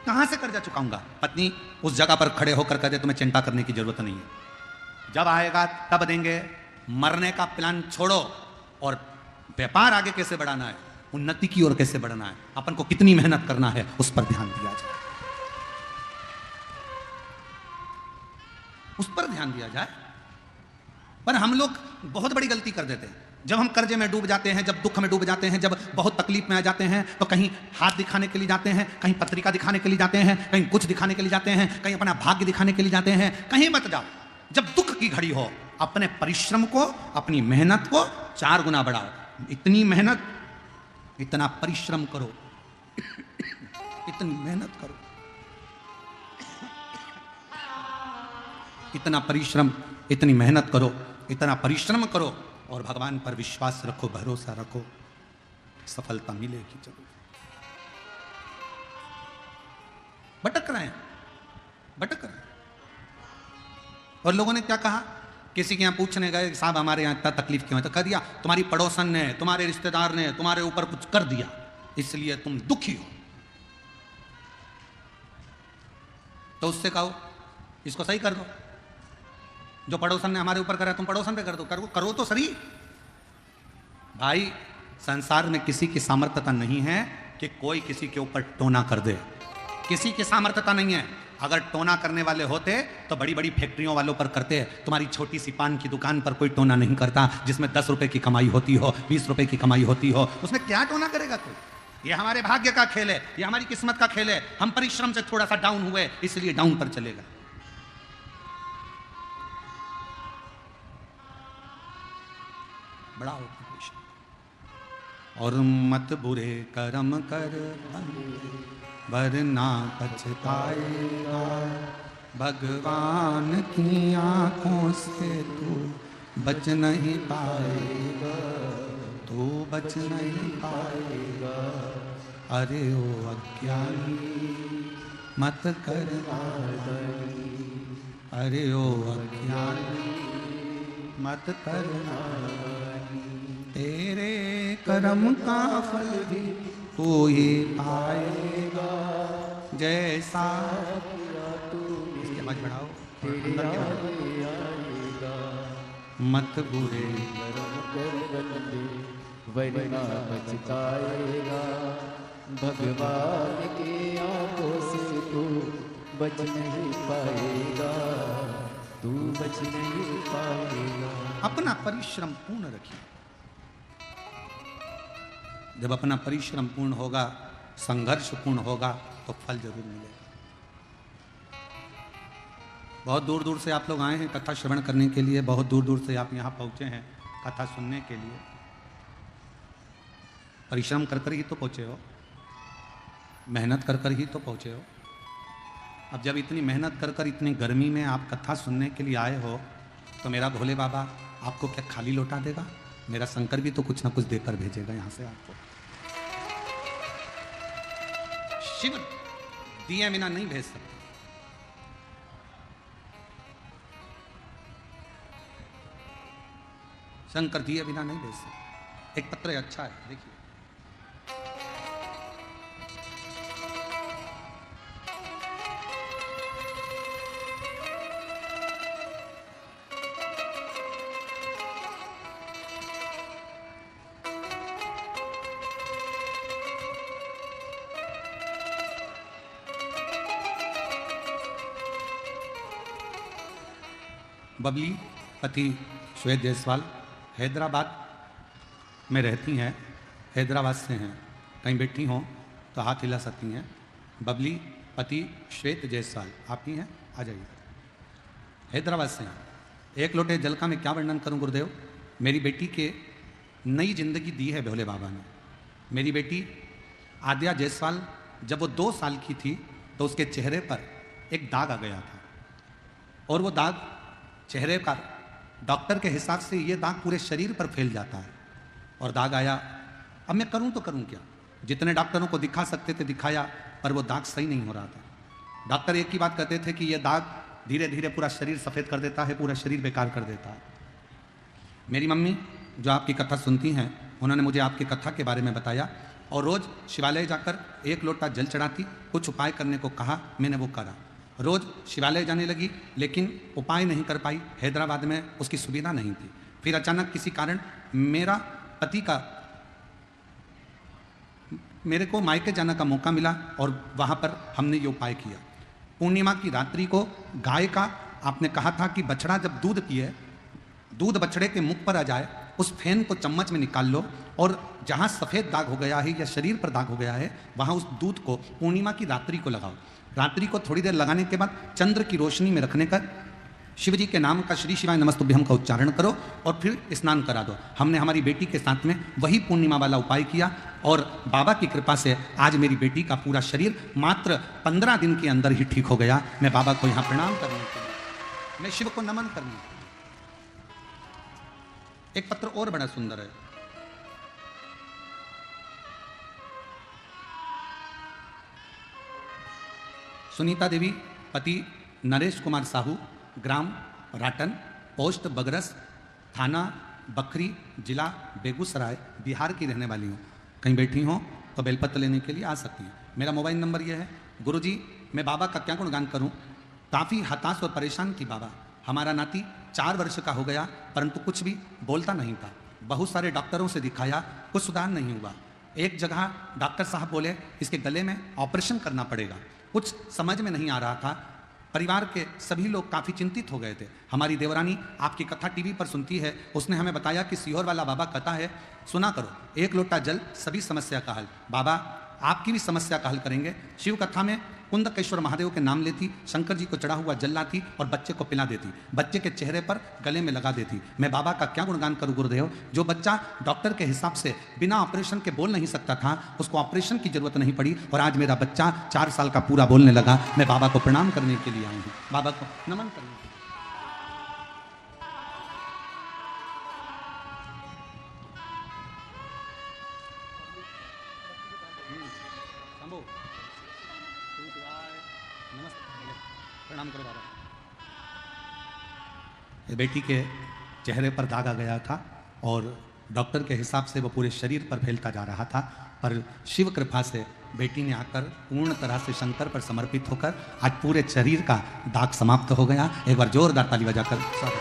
कहां से कर्जा चुकाऊंगा? पत्नी उस जगह पर खड़े होकर कह दे तुम्हें चिंता करने की जरूरत नहीं है, जब आएगा तब देंगे। मरने का प्लान छोड़ो और व्यापार आगे कैसे बढ़ाना है, उन्नति की ओर कैसे बढ़ना है, अपन को कितनी मेहनत करना है, उस पर ध्यान दिया जाए, उस पर ध्यान दिया जाए। पर हम लोग बहुत बड़ी गलती कर देते हैं। जब हम कर्जे में डूब जाते हैं, जब दुख में डूब जाते हैं, जब बहुत तकलीफ में आ जाते हैं, तो कहीं हाथ दिखाने के लिए जाते हैं, कहीं पत्रिका दिखाने के लिए जाते हैं, कहीं कुछ दिखाने के लिए जाते हैं, कहीं अपना भाग्य दिखाने के लिए जाते हैं। कहीं मत जाओ। जब दुख की घड़ी हो, अपने परिश्रम को, अपनी मेहनत को 4 गुना बढ़ाओ। इतनी मेहनत, इतना परिश्रम करो, इतनी मेहनत करो, इतना परिश्रम, इतनी मेहनत करो, इतना परिश्रम करो और भगवान पर विश्वास रखो, भरोसा रखो, सफलता मिलेगी जरूर। भटक रहे हैं, भटक रहे हैं। और लोगों ने क्या कहा, किसी के यहां पूछने गए साहब हमारे यहां इतना तकलीफ क्यों है, तो कह दिया तुम्हारी पड़ोसन ने, तुम्हारे रिश्तेदार ने तुम्हारे ऊपर कुछ कर दिया, इसलिए तुम दुखी हो। तो उससे कहो इसको सही कर दो, जो पड़ोसन ने हमारे ऊपर करा तुम पड़ोसन पे कर दो, करो तो सही। भाई संसार में किसी की सामर्थ्यता नहीं है कि कोई किसी के ऊपर टोना कर दे, किसी की सामर्थ्यता नहीं है। अगर टोना करने वाले होते तो बड़ी बड़ी फैक्ट्रियों वालों पर करते। तुम्हारी छोटी सी पान की दुकान पर कोई टोना नहीं करता, जिसमें 10 रुपए की कमाई होती हो, 20 रुपए की कमाई होती हो, उसमें क्या टोना करेगा कोई? ये हमारे भाग्य का खेल है, ये हमारी किस्मत का खेल है। हम परिश्रम से थोड़ा सा डाउन हुए इसलिए डाउन पर चलेगा। बड़ा हो और मत बुरे कर्म कर वरना पछताएगा। भगवान की आंखों से तू बच नहीं पाएगा, तू बच नहीं पाएगा। अरे ओ अज्ञानी मत कर नादानी, अरे ओ अज्ञानी मत कर नादानी। तेरे कर्म का फल भी तू ही पाएगा, जैसा इसकी आवाज बढ़ाओ, मत बुरे वरना पछताएगा। भगवान की आंखों से तू बच नहीं पाएगा, तू बच नहीं पाएगा। अपना परिश्रम पूर्ण रखिए। जब अपना परिश्रम पूर्ण होगा, संघर्ष पूर्ण होगा, तो फल जरूर मिलेगा। बहुत दूर दूर से आप लोग आए हैं कथा श्रवण करने के लिए, बहुत दूर दूर से आप यहाँ पहुँचे हैं कथा सुनने के लिए। परिश्रम कर कर ही तो पहुँचे हो, मेहनत कर कर ही तो पहुँचे हो। अब जब इतनी मेहनत कर कर इतनी गर्मी में आप कथा सुनने के लिए आए हो, तो मेरा भोले बाबा आपको क्या खाली लौटा देगा? मेरा शंकर भी तो कुछ ना कुछ देकर भेजेगा यहाँ से आपको। शिव दिए बिना नहीं भेज सकते। शंकर दिए बिना नहीं भेज सकते। एक पत्र अच्छा है, देखिए। बबली पति श्वेत जायसवाल हैदराबाद में रहती हैं, हैदराबाद से हैं। कहीं बैठी हों तो हाथ हिला सकती हैं। बबली पति श्वेत जायसवाल आप ही हैं? आ जाइए। हैदराबाद से हैं। एक लोटे जल का मैं क्या वर्णन करूं गुरुदेव। मेरी बेटी के नई जिंदगी दी है भोले बाबा ने। मेरी बेटी आद्या जायसवाल जब वो 2 साल की थी तो उसके चेहरे पर एक दाग आ गया था, और वो दाग चेहरे का डॉक्टर के हिसाब से ये दाग पूरे शरीर पर फैल जाता है, और दाग आया। अब मैं करूं तो करूं क्या? जितने डॉक्टरों को दिखा सकते थे दिखाया, पर वो दाग सही नहीं हो रहा था। डॉक्टर एक ही बात कहते थे कि ये दाग धीरे धीरे पूरा शरीर सफ़ेद कर देता है, पूरा शरीर बेकार कर देता है। मेरी मम्मी जो आपकी कथा सुनती हैं, उन्होंने मुझे आपकी कथा के बारे में बताया और रोज़ शिवालय जाकर 1 लोटा जल चढ़ाती, कुछ उपाय करने को कहा, मैंने वो करा। रोज़ शिवालय जाने लगी लेकिन उपाय नहीं कर पाई, हैदराबाद में उसकी सुविधा नहीं थी। फिर अचानक किसी कारण मेरा पति का मेरे को मायके जाने का मौका मिला और वहाँ पर हमने ये उपाय किया। पूर्णिमा की रात्रि को गाय का आपने कहा था कि बछड़ा जब दूध पिए, दूध बछड़े के मुख पर आ जाए, उस फेन को चम्मच में निकाल लो और जहाँ सफ़ेद दाग हो गया है या शरीर पर दाग हो गया है वहाँ उस दूध को पूर्णिमा की रात्रि को लगाओ। रात्रि को थोड़ी देर लगाने के बाद चंद्र की रोशनी में रखने का शिव जी के नाम का श्री शिवाय नमस्तुभ्यम का उच्चारण करो और फिर स्नान करा दो। हमने हमारी बेटी के साथ में वही पूर्णिमा वाला उपाय किया और बाबा की कृपा से आज मेरी बेटी का पूरा शरीर मात्र 15 दिन के अंदर ही ठीक हो गया। मैं बाबा को यहाँ प्रणाम करने के लिए, मैं शिव को नमन करने के लिए। एक पत्र और बड़ा सुंदर है। सुनीता देवी, पति नरेश कुमार साहू, ग्राम राटन, पोस्ट बगरस, थाना बखरी, जिला बेगूसराय, बिहार की रहने वाली हूँ। कहीं बैठी हो तो बेलपत्र लेने के लिए आ सकती हैं। मेरा मोबाइल नंबर यह है। गुरुजी, मैं बाबा का क्या गुणगान करूँ। काफ़ी हताश और परेशान थी बाबा। हमारा नाती 4 वर्ष का हो गया परंतु कुछ भी बोलता नहीं था। बहुत सारे डॉक्टरों से दिखाया, कुछ सुधार नहीं हुआ। एक जगह डॉक्टर साहब बोले इसके गले में ऑपरेशन करना पड़ेगा। कुछ समझ में नहीं आ रहा था। परिवार के सभी लोग काफ़ी चिंतित हो गए थे। हमारी देवरानी आपकी कथा टीवी पर सुनती है, उसने हमें बताया कि सीहोर वाला बाबा कथा है, सुना करो। 1 लोटा जल सभी समस्या का हल। बाबा आपकी भी समस्या का हल करेंगे। शिव कथा में कुंदकेश्वर महादेव के नाम लेती, शंकर जी को चढ़ा हुआ जल लाती और बच्चे को पिला देती, बच्चे के चेहरे पर गले में लगा देती। मैं बाबा का क्या गुणगान करूं गुरुदेव। जो बच्चा डॉक्टर के हिसाब से बिना ऑपरेशन के बोल नहीं सकता था, उसको ऑपरेशन की जरूरत नहीं पड़ी और आज मेरा बच्चा 4 साल का पूरा बोलने लगा। मैं बाबा को प्रणाम करने के लिए आई हूँ, बाबा को नमन करने के लिए। प्रणाम करो बाबा। बेटी के चेहरे पर दाग आ गया था और डॉक्टर के हिसाब से वो पूरे शरीर पर फैलता जा रहा था, पर शिव कृपा से बेटी ने आकर पूर्ण तरह से शंकर पर समर्पित होकर आज पूरे शरीर का दाग समाप्त हो गया। एक बार जोरदार ताली बजाकर स्वागत।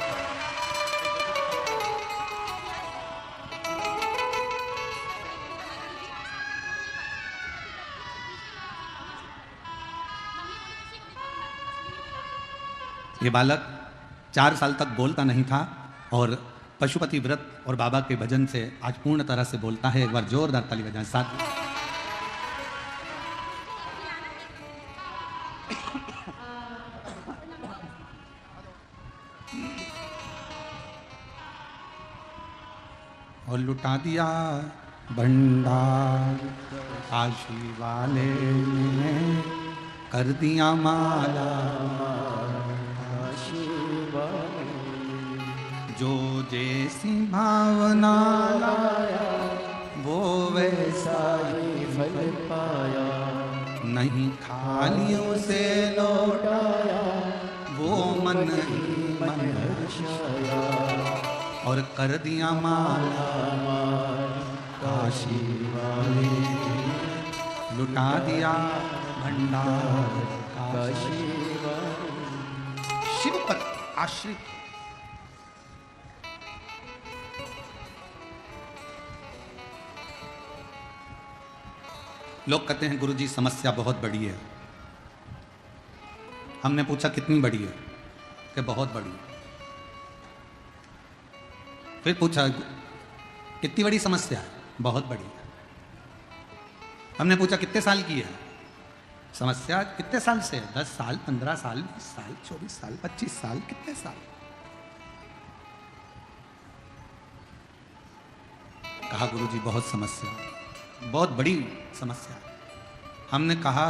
ये बालक 4 साल तक बोलता नहीं था और पशुपति व्रत और बाबा के भजन से आज पूर्ण तरह से बोलता है। एक बार जोरदार ताली बजाएं साथ। और लुटा दिया भंडार काशी वाले ने, कर दिया माला जो जैसी भावना लाया वो वैसा ही फल पाया, नहीं खाली उसे लौटाया वो मन ही मन हर्षाया, और कर दिया माला काशी वाले लुटा दिया भंडार काशी वाले। शिव पर आश्रित लोग कहते हैं गुरुजी समस्या बहुत बड़ी है। हमने पूछा कितनी बड़ी है, कि बहुत बड़ी है। फिर पूछा कितनी बड़ी समस्या है, बहुत बड़ी है। हमने पूछा कितने साल की है समस्या, कितने साल से है, 10 साल, 15 साल, 20 साल, 24 साल, 25 साल, कितने साल। कहा गुरुजी बहुत समस्या, बहुत बड़ी समस्या। हमने कहा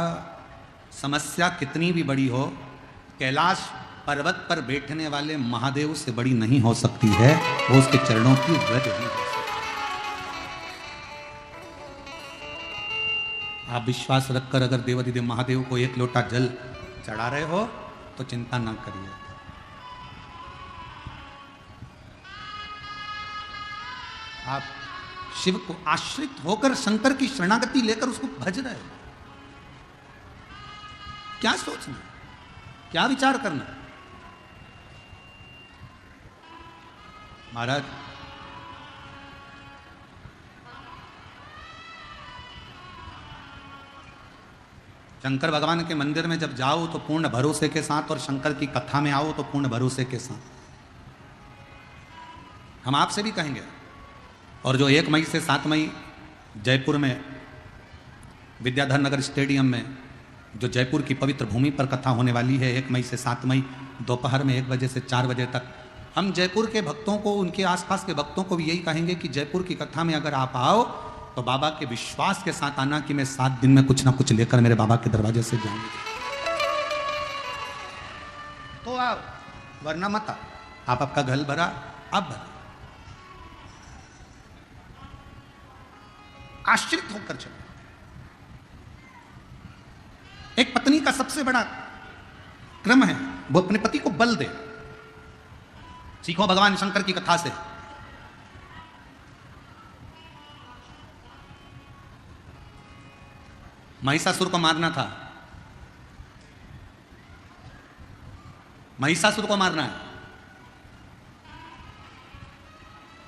समस्या कितनी भी बड़ी हो, कैलाश पर्वत पर बैठने वाले महादेव से बड़ी नहीं हो सकती है, वो उसके चरणों की रज ही हो सकती है। आप विश्वास रखकर अगर देवाधिदेव महादेव को 1 लोटा जल चढ़ा रहे हो तो चिंता ना करिए। आप शिव को आश्रित होकर शंकर की शरणागति लेकर उसको भज रहे हो। क्या सोचना, क्या विचार करना। महाराज शंकर भगवान के मंदिर में जब जाओ तो पूर्ण भरोसे के साथ, और शंकर की कथा में आओ तो पूर्ण भरोसे के साथ। हम आपसे भी कहेंगे, और जो 1 मई से 7 मई जयपुर में विद्याधर नगर स्टेडियम में जो जयपुर की पवित्र भूमि पर कथा होने वाली है, 1 मई से 7 मई दोपहर में 1 बजे से 4 बजे तक, हम जयपुर के भक्तों को, उनके आसपास के भक्तों को भी यही कहेंगे कि जयपुर की कथा में अगर आप आओ तो बाबा के विश्वास के साथ आना कि मैं 7 दिन में कुछ ना कुछ लेकर मेरे बाबा के दरवाजे से जाऊंगी। तो आओ, वरना मत आओ। आप आपका घर भरा, आप भरा, आश्रित होकर चलो। एक पत्नी का सबसे बड़ा क्रम है वो अपने पति को बल दे। सीखो भगवान शंकर की कथा से। महिषासुर को मारना था, महिषासुर को मारना है।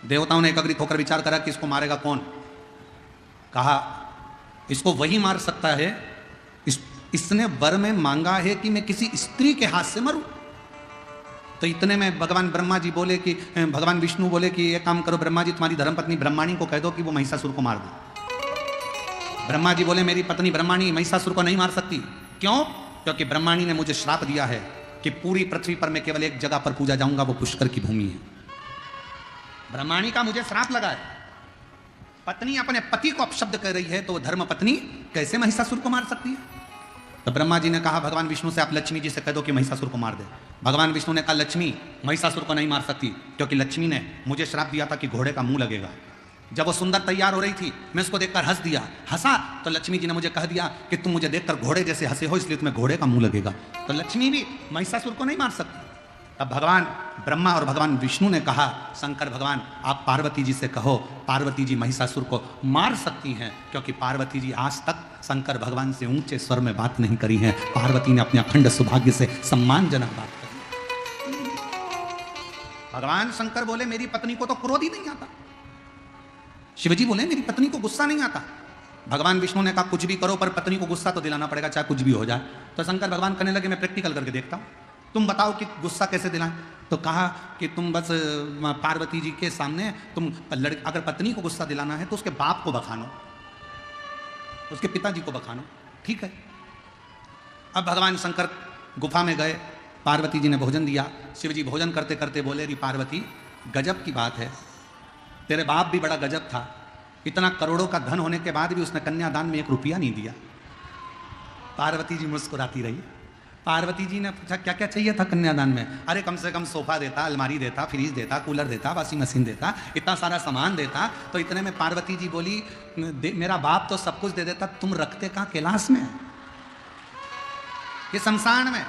देवताओं ने एकत्रित होकर विचार करा कि इसको मारेगा कौन। कहा इसको वही मार सकता है, इसने वर में मांगा है कि मैं किसी स्त्री के हाथ से मरूं। तो इतने में भगवान ब्रह्मा जी बोले कि, भगवान विष्णु बोले कि ये काम करो ब्रह्मा जी, तुम्हारी धर्मपत्नी ब्रह्माणी को कह दो कि वो महिषासुर को मार दो। ब्रह्मा जी बोले मेरी पत्नी ब्रह्माणी महिषासुर को नहीं मार सकती। क्यों? क्योंकि ब्रह्माणी ने मुझे श्राप दिया है कि पूरी पृथ्वी पर मैं केवल एक जगह पर पूजा जाऊंगा, वो पुष्कर की भूमि है। ब्रह्माणी का मुझे श्राप लगा है। पत्नी अपने पति को अपशब्द कर रही है तो धर्म पत्नी कैसे महिषासुर को मार सकती है? तो ब्रह्मा जी ने कहा भगवान विष्णु से आप लक्ष्मी जी से कह दो कि महिषासुर को मार दे। भगवान विष्णु ने कहा लक्ष्मी महिषासुर को नहीं मार सकती, क्योंकि लक्ष्मी ने मुझे श्राप दिया था कि घोड़े का मुंह लगेगा। जब वो सुंदर तैयार हो रही थी मैं उसको देखकर हंस दिया, हंसा तो लक्ष्मी जी ने मुझे कह दिया कि तुम मुझे देखकर घोड़े जैसे हंसे हो, इसलिए तुम्हें घोड़े का मुंह लगेगा। तो लक्ष्मी भी महिषासुर को नहीं मार सकती। अब भगवान ब्रह्मा और भगवान विष्णु ने कहा शंकर भगवान आप पार्वती जी से कहो, पार्वती जी महिषासुर को मार सकती हैं, क्योंकि पार्वती जी आज तक शंकर भगवान से ऊंचे स्वर में बात नहीं करी है। पार्वती ने अपने अखंड सौभाग्य से सम्मानजनक बात करी। भगवान शंकर बोले मेरी पत्नी को तो क्रोध ही नहीं आता। शिवजी बोले मेरी पत्नी को गुस्सा नहीं आता। भगवान विष्णु ने कहा कुछ भी करो पर पत्नी को गुस्सा तो दिलाना पड़ेगा, चाहे कुछ भी हो जाए। तो शंकर भगवान कहने लगे मैं प्रैक्टिकल करके देखता हूं, तुम बताओ कि गुस्सा कैसे दिलाएं। तो कहा कि तुम बस पार्वती जी के सामने तुम अगर पत्नी को गुस्सा दिलाना है तो उसके बाप को बखानो, उसके पिताजी को बखानो, ठीक है। अब भगवान शंकर गुफा में गए, पार्वती जी ने भोजन दिया। शिवजी भोजन करते करते बोले री पार्वती गजब की बात है, तेरे बाप भी बड़ा गजब था, इतना करोड़ों का धन होने के बाद भी उसने कन्यादान में 1 रुपया नहीं दिया। पार्वती जी मुस्कुराती रही। पार्वती जी ने पूछा क्या क्या चाहिए था कन्यादान में? अरे कम से कम सोफा देता, अलमारी देता, फ्रिज देता, कूलर देता, वॉशिंग मशीन देता, इतना सारा सामान देता। तो इतने में पार्वती जी बोली मेरा बाप तो सब कुछ दे देता, तुम रखते कहाँ? कैलाश में, ये शमशान में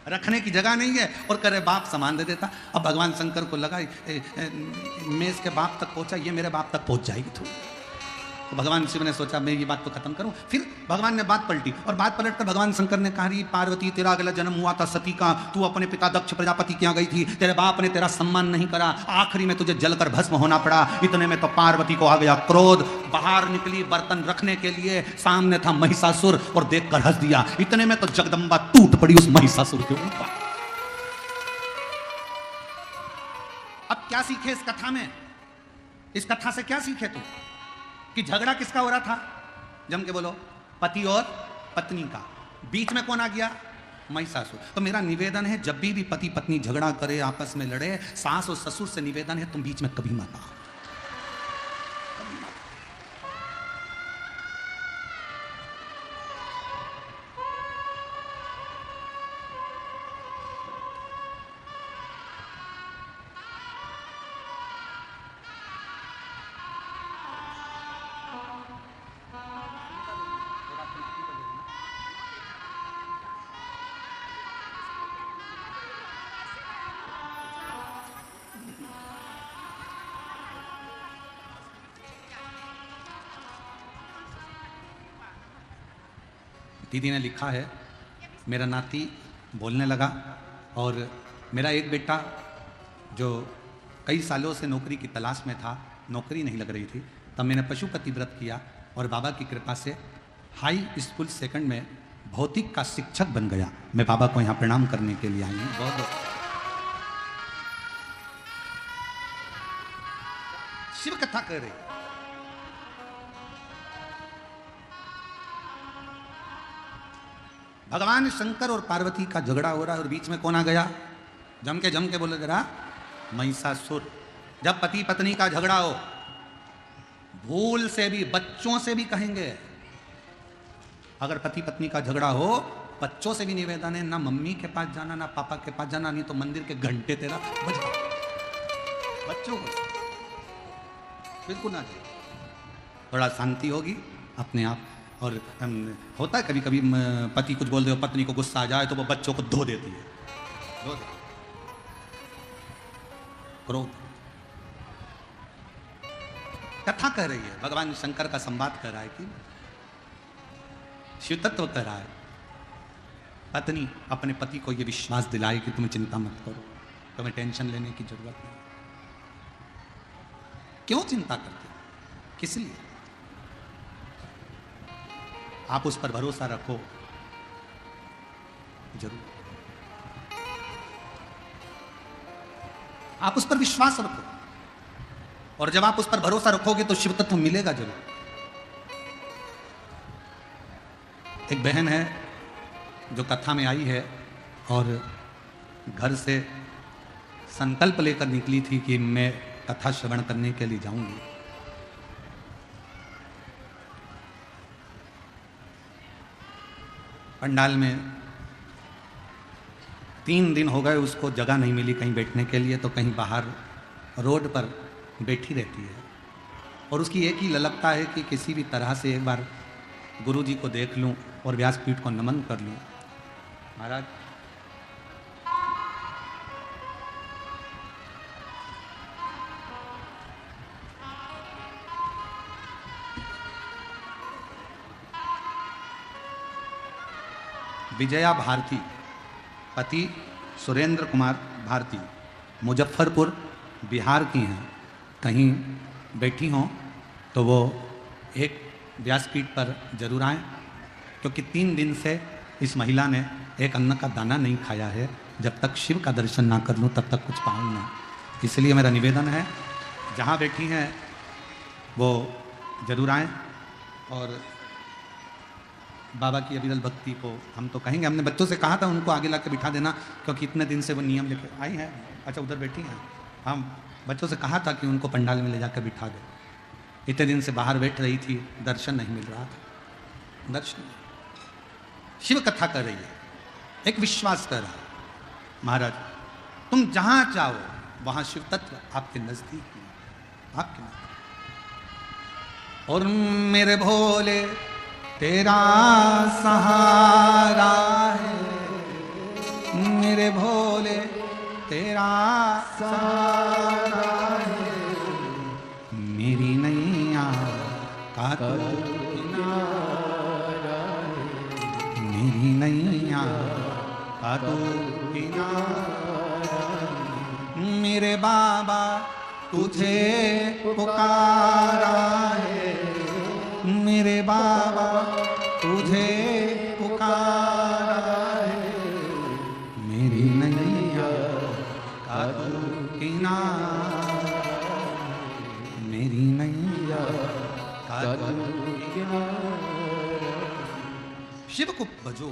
रखने की जगह नहीं है, और करे बाप सामान दे देता। अब भगवान शंकर को लगा मैं इसके बाप तक पहुंचा, ये मेरे बाप तक पहुंच जाएगी थोड़ी। तो भगवान शिव ने सोचा मैं ये बात तो खत्म करूं। फिर भगवान ने बात पलटी, और बात पलट कर भगवान शंकर ने कहा पार्वती तेरा अगला जन्म हुआ था सती का, तू अपने पिता दक्ष प्रजापति के यहाँ गई थी, तेरे बाप ने तेरा सम्मान नहीं करा, आखिरी में तुझे जलकर भस्म होना पड़ा। इतने में तो पार्वती को आ गया क्रोध, बाहर निकली बर्तन रखने के लिए, सामने था महिषासुर और देखकर हंस दिया। इतने में तो जगदम्बा टूट पड़ी उस महिषासुर के ऊपर। अब क्या सीखे इस कथा में? इस कथा से क्या सीखे तू? कि झगड़ा किसका हो रहा था? जम के बोलो, पति और पत्नी का। बीच में कौन आ गया? महिषासुर। तो मेरा निवेदन है जब भी पति पत्नी झगड़ा करे, आपस में लड़े, सास और ससुर से निवेदन है तुम बीच में कभी मत आओ। दीदी ने लिखा है, मेरा नाती बोलने लगा और मेरा एक बेटा जो कई सालों से नौकरी की तलाश में था, नौकरी नहीं लग रही थी, तब मैंने पशुपति व्रत किया और बाबा की कृपा से हाई स्कूल सेकंड में भौतिक का शिक्षक बन गया। मैं बाबा को यहाँ प्रणाम करने के लिए आई हूँ। बहुत बहुत शिव कथा कर रही। भगवान शंकर और पार्वती का झगड़ा हो रहा है और बीच में कौन आ गया? जम के बोले जरा, महिषासुर। जब पति पत्नी का झगड़ा हो, भूल से भी, बच्चों से भी कहेंगे, अगर पति पत्नी का झगड़ा हो, बच्चों से भी निवेदन है, ना मम्मी के पास जाना ना पापा के पास जाना, नहीं तो मंदिर के घंटे तेरा बजा। बच्चों को बिल्कुल ना जाए, थोड़ा शांति होगी अपने आप। और होता है कभी कभी पति कुछ बोल दे, पत्नी को गुस्सा आ जाए तो वो बच्चों को धो देती है, धो देती। क्रोध। कथा कह रही है, भगवान शंकर का संवाद कर रहा है कि शिव तत्व कर रहा है। पत्नी अपने पति को यह विश्वास दिलाए कि तुम्हें चिंता मत करो, तुम्हें टेंशन लेने की जरूरत नहीं। क्यों चिंता करते? किस लिए? आप उस पर भरोसा रखो, जरूर। आप उस पर विश्वास रखो, और जब आप उस पर भरोसा रखोगे तो शिव तत्व मिलेगा जरूर। एक बहन है जो कथा में आई है और घर से संकल्प लेकर निकली थी कि मैं कथा श्रवण करने के लिए जाऊंगी। पंडाल में 3 दिन हो गए, उसको जगह नहीं मिली कहीं बैठने के लिए, तो कहीं बाहर रोड पर बैठी रहती है और उसकी एक ही ललकता है कि किसी भी तरह से एक बार गुरु जी को देख लूं और व्यासपीठ को नमन कर लूं। महाराज, विजया भारती, पति सुरेंद्र कुमार भारती, मुजफ्फरपुर बिहार की हैं। कहीं बैठी हों तो वो एक व्यासपीठ पर जरूर आएं, क्योंकि 3 दिन से इस महिला ने एक अन्न का दाना नहीं खाया है। जब तक शिव का दर्शन ना कर लूं तब तक कुछ पाऊँ ना। इसलिए मेरा निवेदन है, जहाँ बैठी हैं वो जरूर आएं और बाबा की अविरल भक्ति को हम तो कहेंगे। हमने बच्चों से कहा था उनको आगे ला के बिठा देना, क्योंकि इतने दिन से वो नियम लेके आई हैं। अच्छा, उधर बैठी हैं। हम बच्चों से कहा था कि उनको पंडाल में ले जाकर बिठा दे। इतने दिन से बाहर बैठ रही थी, दर्शन नहीं मिल रहा था। दर्शन, शिव कथा कर रही है, एक विश्वास कर रहा है। महाराज, तुम जहां चाहो वहां शिव तत्व आपके नजदीक है, आपके नजदीक। और मेरे भोले तेरा सहारा है, मेरे भोले तेरा सहारा है, मेरी नैया का तू किनारा है, मेरी नैया का तू किनारा है, मेरे बाबा तुझे पुकारा है, मेरे बाबा तुझे पुकारा है, मेरी नैया का तू किनारा, मेरी नैया का तू किनारा। शिव को भजो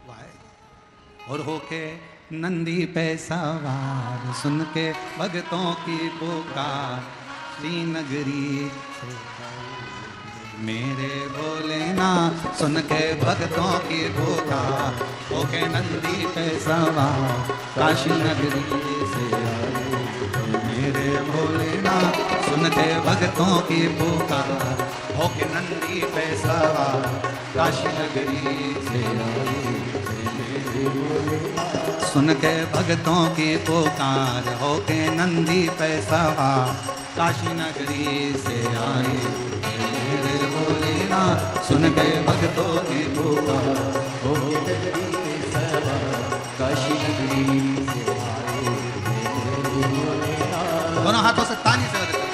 वाहे, और होके नंदी पे सवार, सुन के भगतों की पुकार, श्रीनगरी से मेरे भोलेनाथ, सुन के भक्तों की पुकार, होके नंदी पे सवार, काशी नगरी से आए। मेरे भोलेनाथ, सुन के भक्तों की पुकार, होके नंदी पे सवार, काशी नगरी से आए। सुन के भक्तों की पुकार, होके नंदी पे सवार, काशी नगरी से आए। मेरे भोले भोलेनाथ सुन गए भक्तों की पुकार। हो नगरी में सवार काशी नगरी से आए मेरे भोलेनाथ। दोनों हाथों से ताली से बजाओ।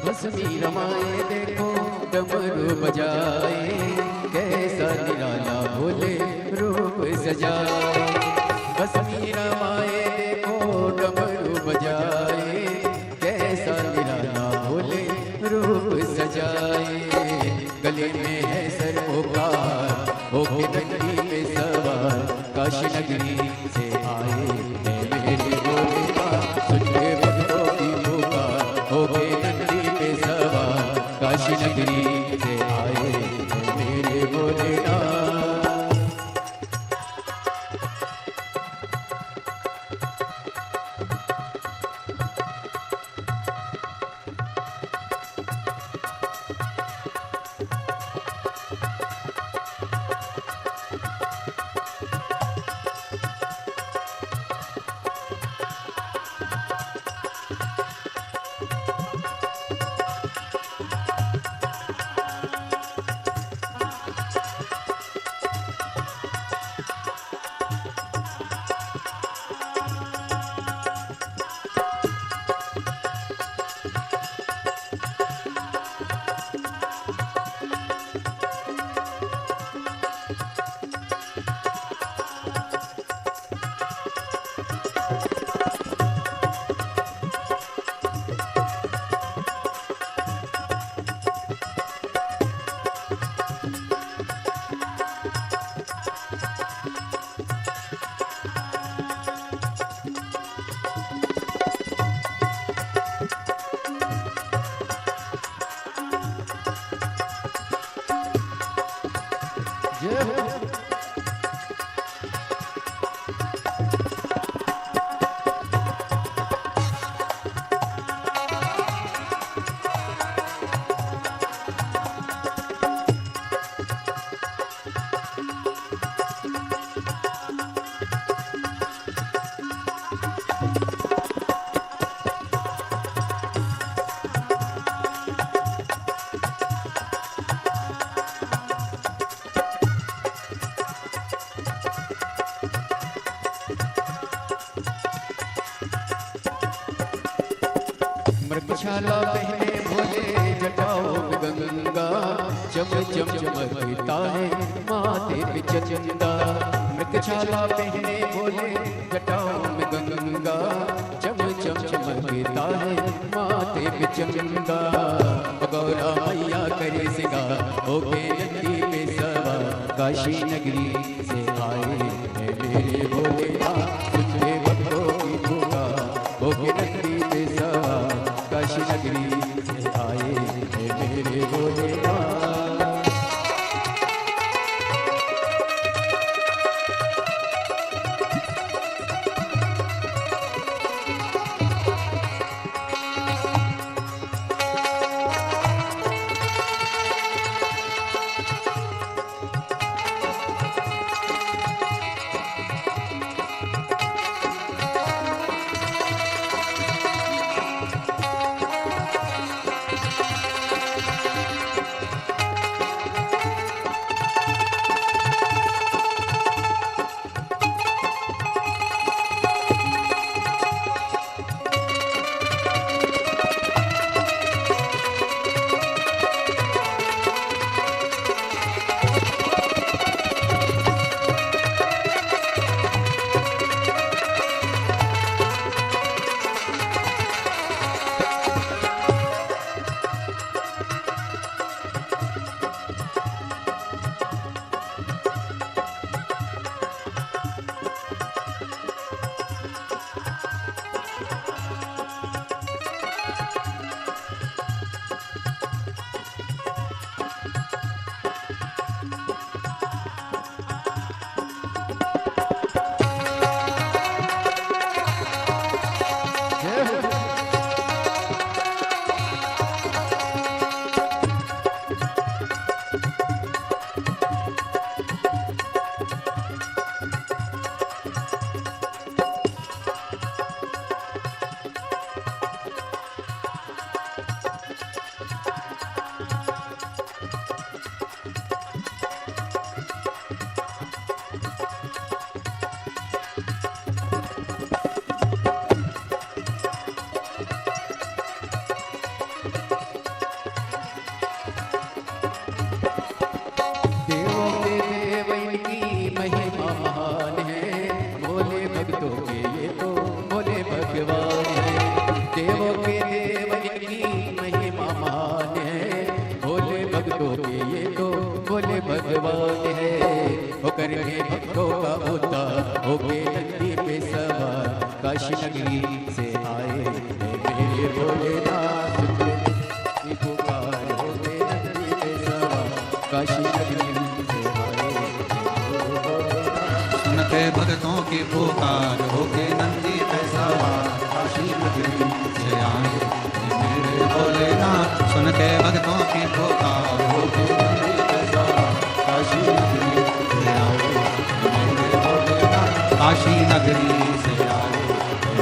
भस्मी रमाए देखो डमरू बजाए कैसा निराला भोले रूप सजाए। भस्मी रमाए देखो डमरू बजाए कैसा निराला भोले रूप सजाए। गले में है सरोकार होके नगरी में सवार काशी नगरी से आए हैं मेरे भोलेनाथ सुन के भक्तों की पुकार। होके नगरी में सवार काशी नगरी से आए हैं मेरे भोलेनाथ। मृगशाला पहने भोले जटाओं में गंगा चम चम चमकता है माथे पे चंदा। मृगशाला पहने भोले जटाओं में गंगा चम चम चमकता है माथे पे चंदा। गौरा मैया करे सिंगार होके नंदी पे सवार काशी नगरी से आए हैं मेरे भोलेनाथ सुनते भक्तों की पुकार होके नंदी पे सवार काशी नगरी से आए हैं मेरे भोलेनाथ। भगवान है होकर के भक्तों का उद्धार होके नंदी पे सवार काशी नगरी से आए हैं मेरे भोलेनाथ की पुकार होके नंदी पे सवार काशी नगरी से आए सुनते भक्तों की पुकार होके नंदी पे सवार काशी नगरी से आए मेरे भोलेनाथ सुनते भक्तों की पुकार होके नंदी पे सवार काशी नगरी से आए मेरे भोलेनाथ काशी नगरी से आए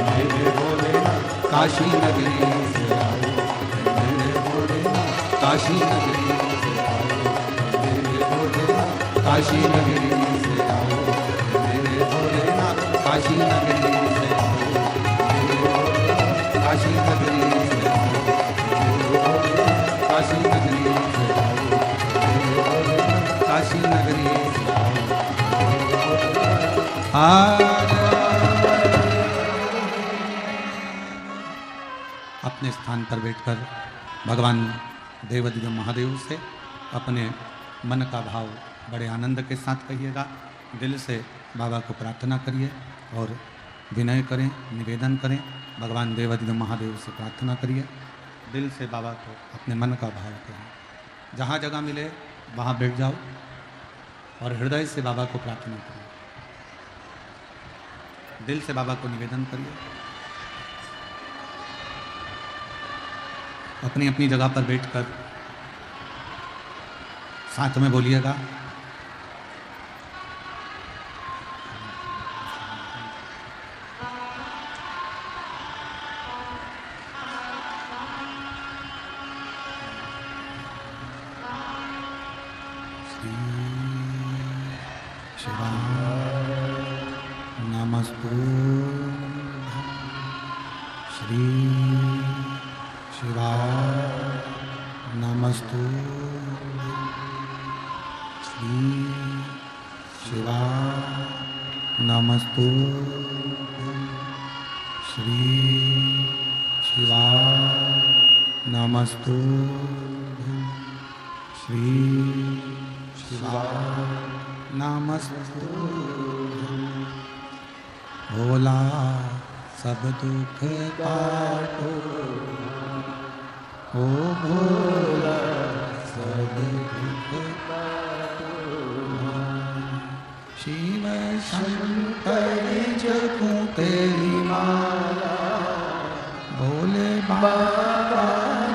मेरे भोलेनाथ काशी नगरी से आए मेरे भोलेनाथ काशी नगरी से आए मेरे भोलेनाथ काशी नगरी से आए मेरे भोलेनाथ काशी नगरी से आए मेरे भोलेनाथ काशी नगरी से आए मेरे भोलेनाथ काशी नगरी से आए मेरे भोलेनाथ काशी नगरी से आए। अपने स्थान पर बैठकर भगवान देवाधिदेव महादेव से अपने मन का भाव बड़े आनंद के साथ कहिएगा। दिल से बाबा को प्रार्थना करिए और विनय करें, निवेदन करें। भगवान देवाधिदेव महादेव से प्रार्थना करिए, दिल से बाबा को अपने मन का भाव करें। जहाँ जगह मिले वहाँ बैठ जाओ और हृदय से बाबा को प्रार्थना करिए, दिल से बाबा को निवेदन करिए। अपनी अपनी जगह पर बैठकर साथ में बोलिएगा। श्री शिवाय नमस्तुभ्यं श्री शिवाय नमस्तुभ्यं श्री शिवाय नमस्तुभ्यं श्री शिवाय नमस्तुभ्यं श्री शिवाय नमस्तुभ्यं। भोला सब दुख काटो, ओ भोला सब दुख काटो। शिव शंकर जपूं तेरी माला, भोले बाबा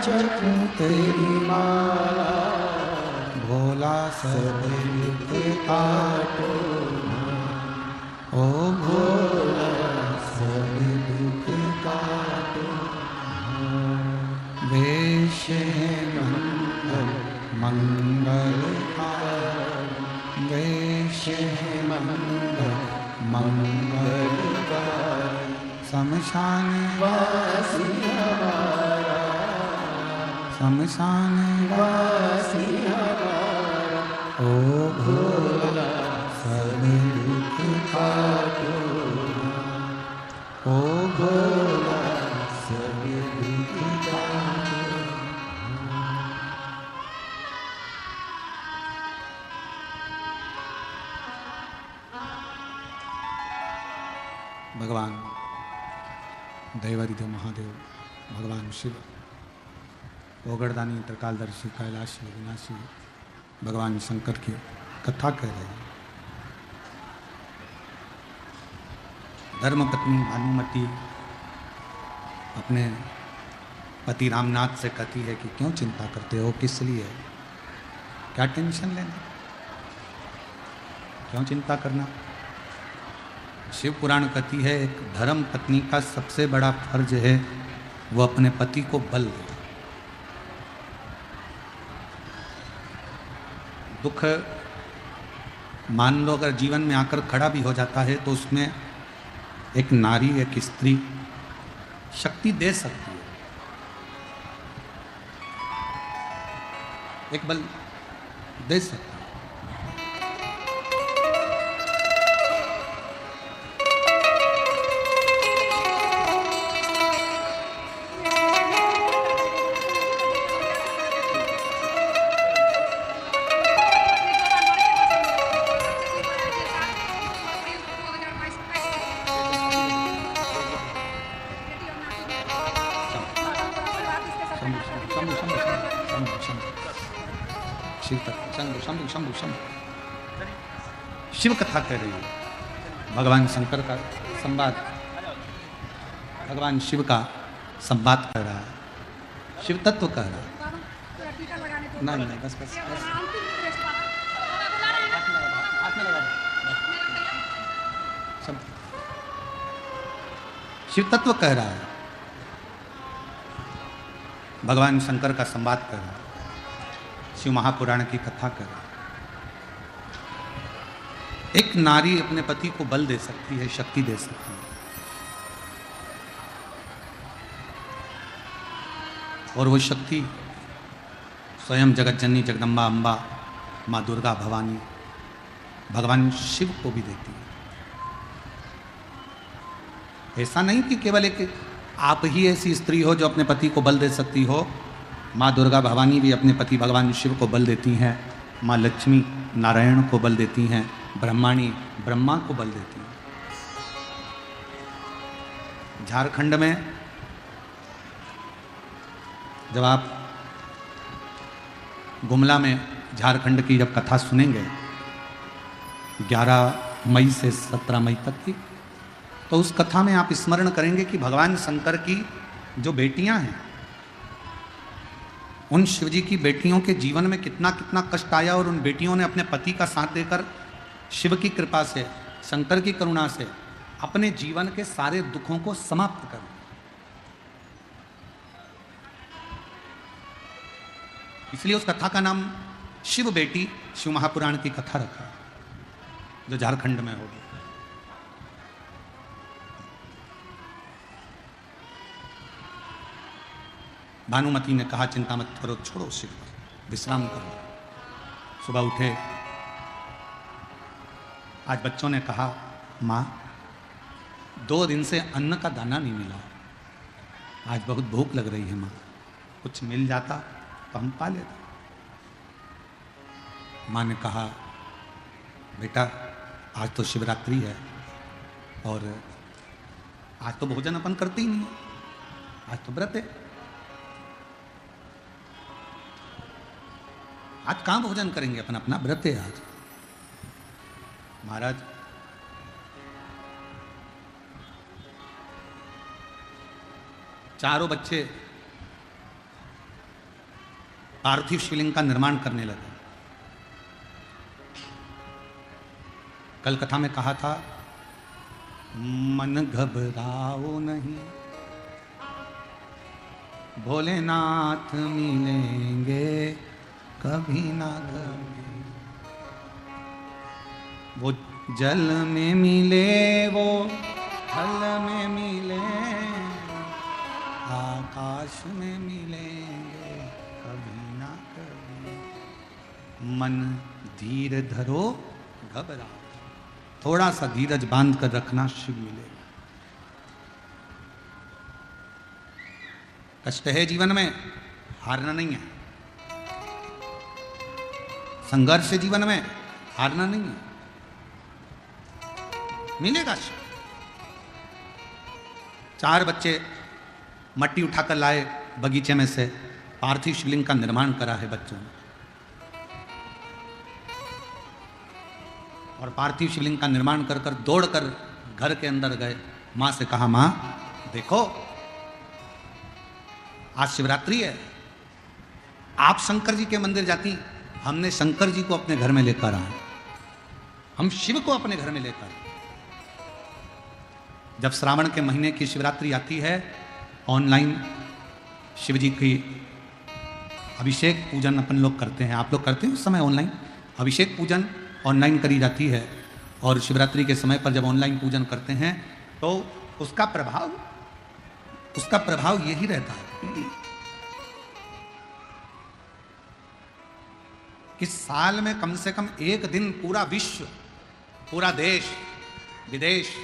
जपूं तेरी माला। भोला सब दुख काटो, ओ भोला सब दुख काटो। वेश मंगल मंगलकारी, वेश मंगल मंगलकारी। शमशान वासी हमारा, शमशान वासी हमारा। ओ भोला सब दुख काटो, ओ भोला सब दुख काटो। भगवान दैवादिदेव महादेव, भगवान शिव, ओगरदानी, त्रिकालदर्शी, कैलाशी, विनाशी, भगवान शंकर की कथा कह रहे हैं। धर्मपत्नी भानुमती अपने पति रामनाथ से कहती है कि क्यों चिंता करते हो, किस लिए, क्या टेंशन लेना, क्यों चिंता करना। शिव पुराण कहती है एक धर्म पत्नी का सबसे बड़ा फर्ज है वो अपने पति को बल दे। दुख मान लो अगर जीवन में आकर खड़ा भी हो जाता है तो उसमें एक नारी, एक स्त्री शक्ति दे सकती है, एक बल दे सकती है। शिव कथा कह रही है, भगवान शंकर का संवाद, भगवान शिव का संवाद कर रहा है, शिव तत्व कह रहा है। नहीं नहीं बस बस, बस। शिव तत्व कह रहा है, भगवान शंकर का संवाद कर रहा है, शिव महापुराण की कथा कर रहा है। एक नारी अपने पति को बल दे सकती है, शक्ति दे सकती है, और वो शक्ति स्वयं जगत जननी जगदम्बा अम्बा माँ दुर्गा भवानी भगवान शिव को भी देती है। ऐसा नहीं कि केवल एक आप ही ऐसी स्त्री हो जो अपने पति को बल दे सकती हो, माँ दुर्गा भवानी भी अपने पति भगवान शिव को बल देती हैं, माँ लक्ष्मी नारायण को बल देती हैं, ब्रह्माणी ब्रह्मा को बल देती हैं। झारखंड में जब आप गुमला में झारखंड की जब कथा सुनेंगे 11 मई से 17 मई तक की, तो उस कथा में आप स्मरण करेंगे कि भगवान शंकर की जो बेटियां हैं, उन शिवजी की बेटियों के जीवन में कितना कितना कष्ट आया, और उन बेटियों ने अपने पति का साथ देकर शिव की कृपा से, शंकर की करुणा से अपने जीवन के सारे दुखों को समाप्त कर दिया। इसलिए उस कथा का नाम शिव बेटी, शिव महापुराण की कथा रखा, जो झारखंड में होगी। भानुमती ने कहा चिंता मत करो, छोड़ो शिव, विश्राम करो। सुबह उठे, आज बच्चों ने कहा माँ 2 दिन से अन्न का दाना नहीं मिला, आज बहुत भूख लग रही है माँ, कुछ मिल जाता तो हम पा लेते। माँ ने कहा, बेटा आज तो शिवरात्रि है और आज तो भोजन अपन करते ही नहीं, आज तो व्रत है, आज कहाँ भोजन करेंगे अपन, अपना व्रत है आज। महाराज चारों बच्चे पार्थिव शिवलिंग का निर्माण करने लगे। कल कथा में कहा था, मन घबराओ नहीं, भोलेनाथ मिलेंगे कभी ना कभी। वो जल में मिले, वो थल में मिले, आकाश में मिलेंगे कभी ना कभी। मन धीर धरो, घबराओ, थोड़ा सा धीरज बांध कर रखना, शिव मिलेगा। कष्ट है जीवन में, हारना नहीं है। संघर्ष है जीवन में, हारना नहीं है, मिलेगा शिव। चार बच्चे मट्टी उठाकर लाए बगीचे में से, पार्थिव शिवलिंग का निर्माण करा है बच्चों ने, और पार्थिव शिवलिंग का निर्माण कर कर दौड़कर घर के अंदर गए। मां से कहा, मां देखो आज शिवरात्रि है, आप शंकर जी के मंदिर जाती, हमने शंकर जी को अपने घर में लेकर आए, हम शिव को अपने घर में लेकर आए। जब श्रावण के महीने की शिवरात्रि आती है, ऑनलाइन शिव जी की अभिषेक पूजन अपन लोग करते हैं, आप लोग करते हैं उस समय ऑनलाइन अभिषेक पूजन ऑनलाइन करी जाती है। और शिवरात्रि के समय पर जब ऑनलाइन पूजन करते हैं तो उसका प्रभाव यही रहता है कि साल में कम से कम एक दिन पूरा विश्व, पूरा देश विदेश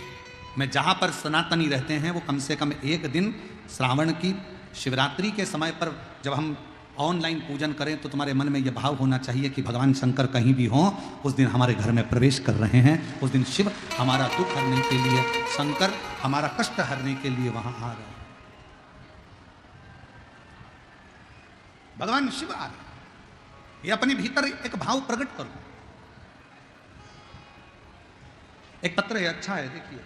में जहां पर सनातनी रहते हैं, वो कम से कम एक दिन श्रावण की शिवरात्रि के समय पर जब हम ऑनलाइन पूजन करें तो तुम्हारे मन में यह भाव होना चाहिए कि भगवान शंकर कहीं भी हों, उस दिन हमारे घर में प्रवेश कर रहे हैं, उस दिन शिव हमारा दुख हरने के लिए, शंकर हमारा कष्ट हरने के लिए वहां आ रहे हैं, भगवान शिव आ रहे। ये अपने भीतर एक भाव प्रकट करो। एक पत्र है, अच्छा है, देखिए।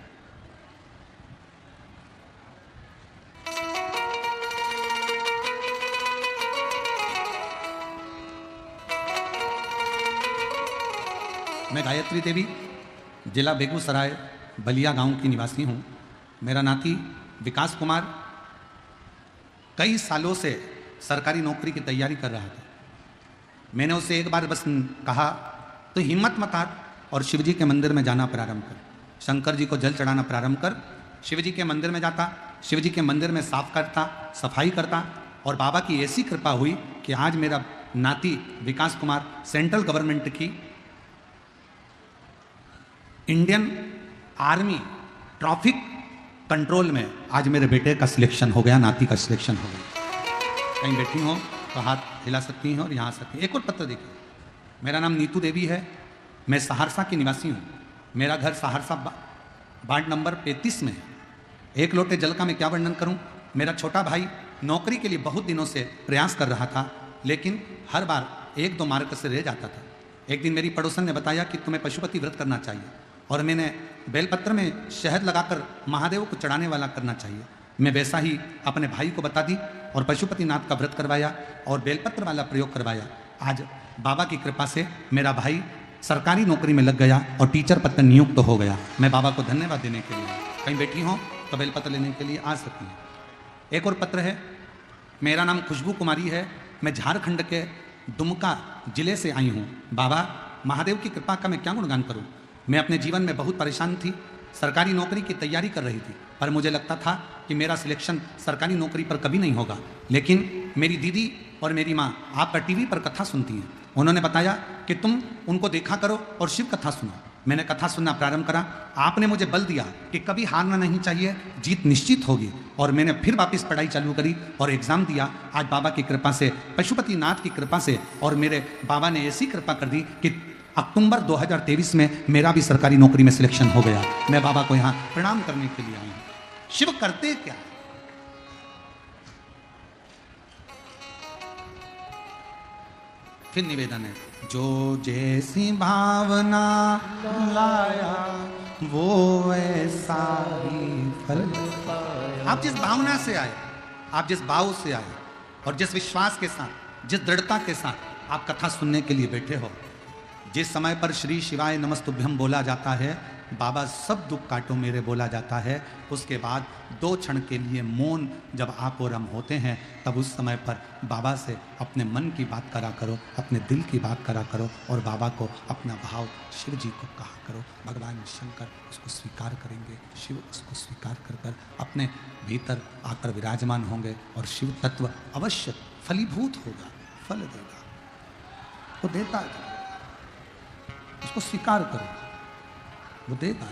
मैं गायत्री देवी, जिला बेगूसराय, बलिया गांव की निवासी हूं। मेरा नाती विकास कुमार कई सालों से सरकारी नौकरी की तैयारी कर रहा था। मैंने उसे एक बार बस कहा, तो हिम्मत मत हार और शिव जी के मंदिर में जाना प्रारंभ कर, शंकर जी को जल चढ़ाना प्रारंभ कर। शिव जी के मंदिर में जाता, शिव जी के मंदिर में साफ करता, सफाई करता, और बाबा की ऐसी कृपा हुई कि आज मेरा नाती विकास कुमार सेंट्रल गवर्नमेंट की इंडियन आर्मी ट्रैफिक कंट्रोल में आज मेरे बेटे का सिलेक्शन हो गया, नाती का सिलेक्शन हो गया। कहीं बैठी हो तो हाथ हिला सकती हैं और यहाँ आ सकती हैं। एक और पत्र देखिए। मेरा नाम नीतू देवी है, मैं सहरसा की निवासी हूँ। मेरा घर सहरसा वार्ड नंबर 35 में है। एक लोटे जल का मैं क्या वर्णन करूँ। मेरा छोटा भाई नौकरी के लिए बहुत दिनों से प्रयास कर रहा था, लेकिन हर बार 1-2 मार्क से रह जाता था। एक दिन मेरी पड़ोसन ने बताया कि तुम्हें पशुपति व्रत करना चाहिए, और मैंने बेलपत्र में शहद लगाकर महादेव को चढ़ाने वाला करना चाहिए। मैं वैसा ही अपने भाई को बता दी और पशुपतिनाथ का व्रत करवाया और बेलपत्र वाला प्रयोग करवाया। आज बाबा की कृपा से मेरा भाई सरकारी नौकरी में लग गया और टीचर पद पर नियुक्त हो गया। मैं बाबा को धन्यवाद देने के लिए, कहीं बैठी हों तो बेलपत्र लेने के लिए आ सकती हैं। एक और पत्र है। मेरा नाम खुशबू कुमारी है, मैं झारखंड के दुमका जिले से आई हूँ। बाबा महादेव की कृपा का मैं क्या गुणगान करूँ। मैं अपने जीवन में बहुत परेशान थी, सरकारी नौकरी की तैयारी कर रही थी, पर मुझे लगता था कि मेरा सिलेक्शन सरकारी नौकरी पर कभी नहीं होगा। लेकिन मेरी दीदी और मेरी माँ आपका टीवी पर कथा सुनती हैं। उन्होंने बताया कि तुम उनको देखा करो और शिव कथा सुनो। मैंने कथा सुनना प्रारंभ करा, आपने मुझे बल दिया कि कभी हारना नहीं चाहिए, जीत निश्चित होगी। और मैंने फिर वापस पढ़ाई चालू करी और एग्ज़ाम दिया। आज बाबा की कृपा से, पशुपतिनाथ की कृपा से, और मेरे बाबा ने ऐसी कृपा कर दी कि अक्टूबर 2023 में मेरा भी सरकारी नौकरी में सिलेक्शन हो गया। मैं बाबा को यहाँ प्रणाम करने के लिए आई हूँ। शिव करते क्या? फिर निवेदन है, जो जैसी भावना लाया वो वैसा ही फल पाया। आप जिस भावना से आए, आप जिस भाव से आए और जिस विश्वास के साथ, जिस दृढ़ता के साथ आप कथा सुनने के लिए बैठे हो, जिस समय पर श्री शिवाय नमस्तुभ्यम बोला जाता है, बाबा सब दुख काटो मेरे बोला जाता है, उसके बाद 2 क्षण के लिए मौन जब आप और हम होते हैं, तब उस समय पर बाबा से अपने मन की बात करा करो, अपने दिल की बात करा करो और बाबा को अपना भाव शिव जी को कहा करो। भगवान शंकर उसको स्वीकार करेंगे, शिव उसको स्वीकार कर कर अपने भीतर आकर विराजमान होंगे और शिव तत्व अवश्य फलीभूत होगा, फल देगा, वो देता है, उसको स्वीकार करो, वो देगा।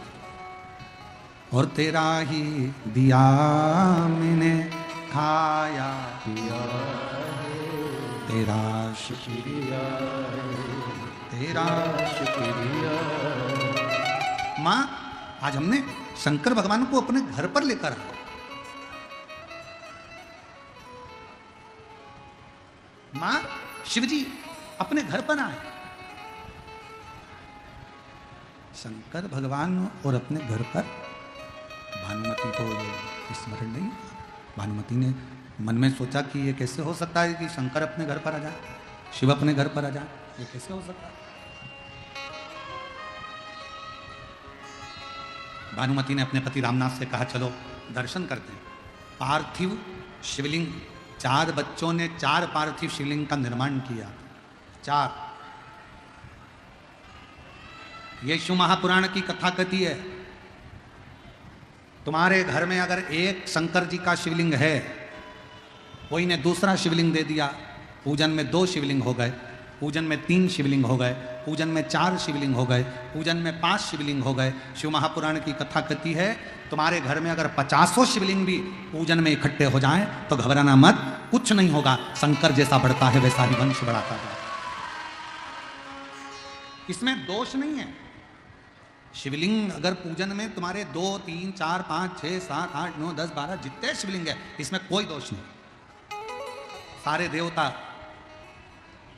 और तेरा ही दिया मैंने खाया पिया, तेरा शुक्रिया, तेरा शुक्रिया। माँ, आज हमने शंकर भगवान को अपने घर पर लेकर आए। माँ, शिव जी अपने घर पर आए। शंकर भगवान और अपने घर पर। भानुमति को स्मरण नहीं। भानुमति ने मन में सोचा कि ये कैसे हो सकता है कि शंकर अपने घर पर आ जाए, शिव अपने घर पर आ जाए, ये कैसे हो सकता है। भानुमति ने अपने पति रामनाथ से कहा, चलो दर्शन करते हैं। पार्थिव शिवलिंग, 4 बच्चों ने 4 पार्थिव शिवलिंग का निर्माण किया। 4। ये शिव महापुराण की कथा कहती है, तुम्हारे घर में अगर एक शंकर जी का शिवलिंग है, कोई ने दूसरा शिवलिंग दे दिया, पूजन में 2 शिवलिंग हो गए, पूजन में 3 शिवलिंग हो गए, पूजन में 4 शिवलिंग हो गए, पूजन में 5 शिवलिंग हो गए। शिव महापुराण की कथा कहती है, तुम्हारे घर में अगर 50 शिवलिंग भी पूजन में इकट्ठे हो जाएं तो घबराना मत, कुछ नहीं होगा। शंकर जैसा बढ़ता है वैसा ही वंश बढ़ाता है। इसमें दोष नहीं है। शिवलिंग अगर पूजन में तुम्हारे 2, 3, 4, 5, 6, 7, 8, 9, 10, 12 जितने शिवलिंग है, इसमें कोई दोष नहीं। सारे देवता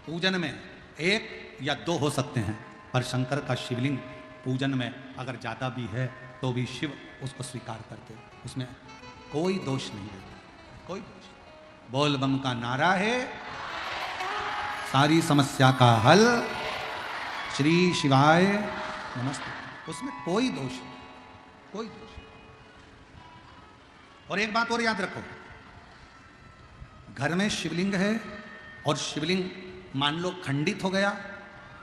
पूजन में 1 या 2 हो सकते हैं, पर शंकर का शिवलिंग पूजन में अगर ज़्यादा भी है तो भी शिव उसको स्वीकार करते, उसमें कोई दोष नहीं रहता, कोई दोष। बोल बम का नारा है, सारी समस्या का हल, श्री शिवाय नमस्ते, उसमें कोई दोष नहीं, कोई दोष नहीं। और एक बात और याद रखो, घर में शिवलिंग है और शिवलिंग मान लो खंडित हो गया,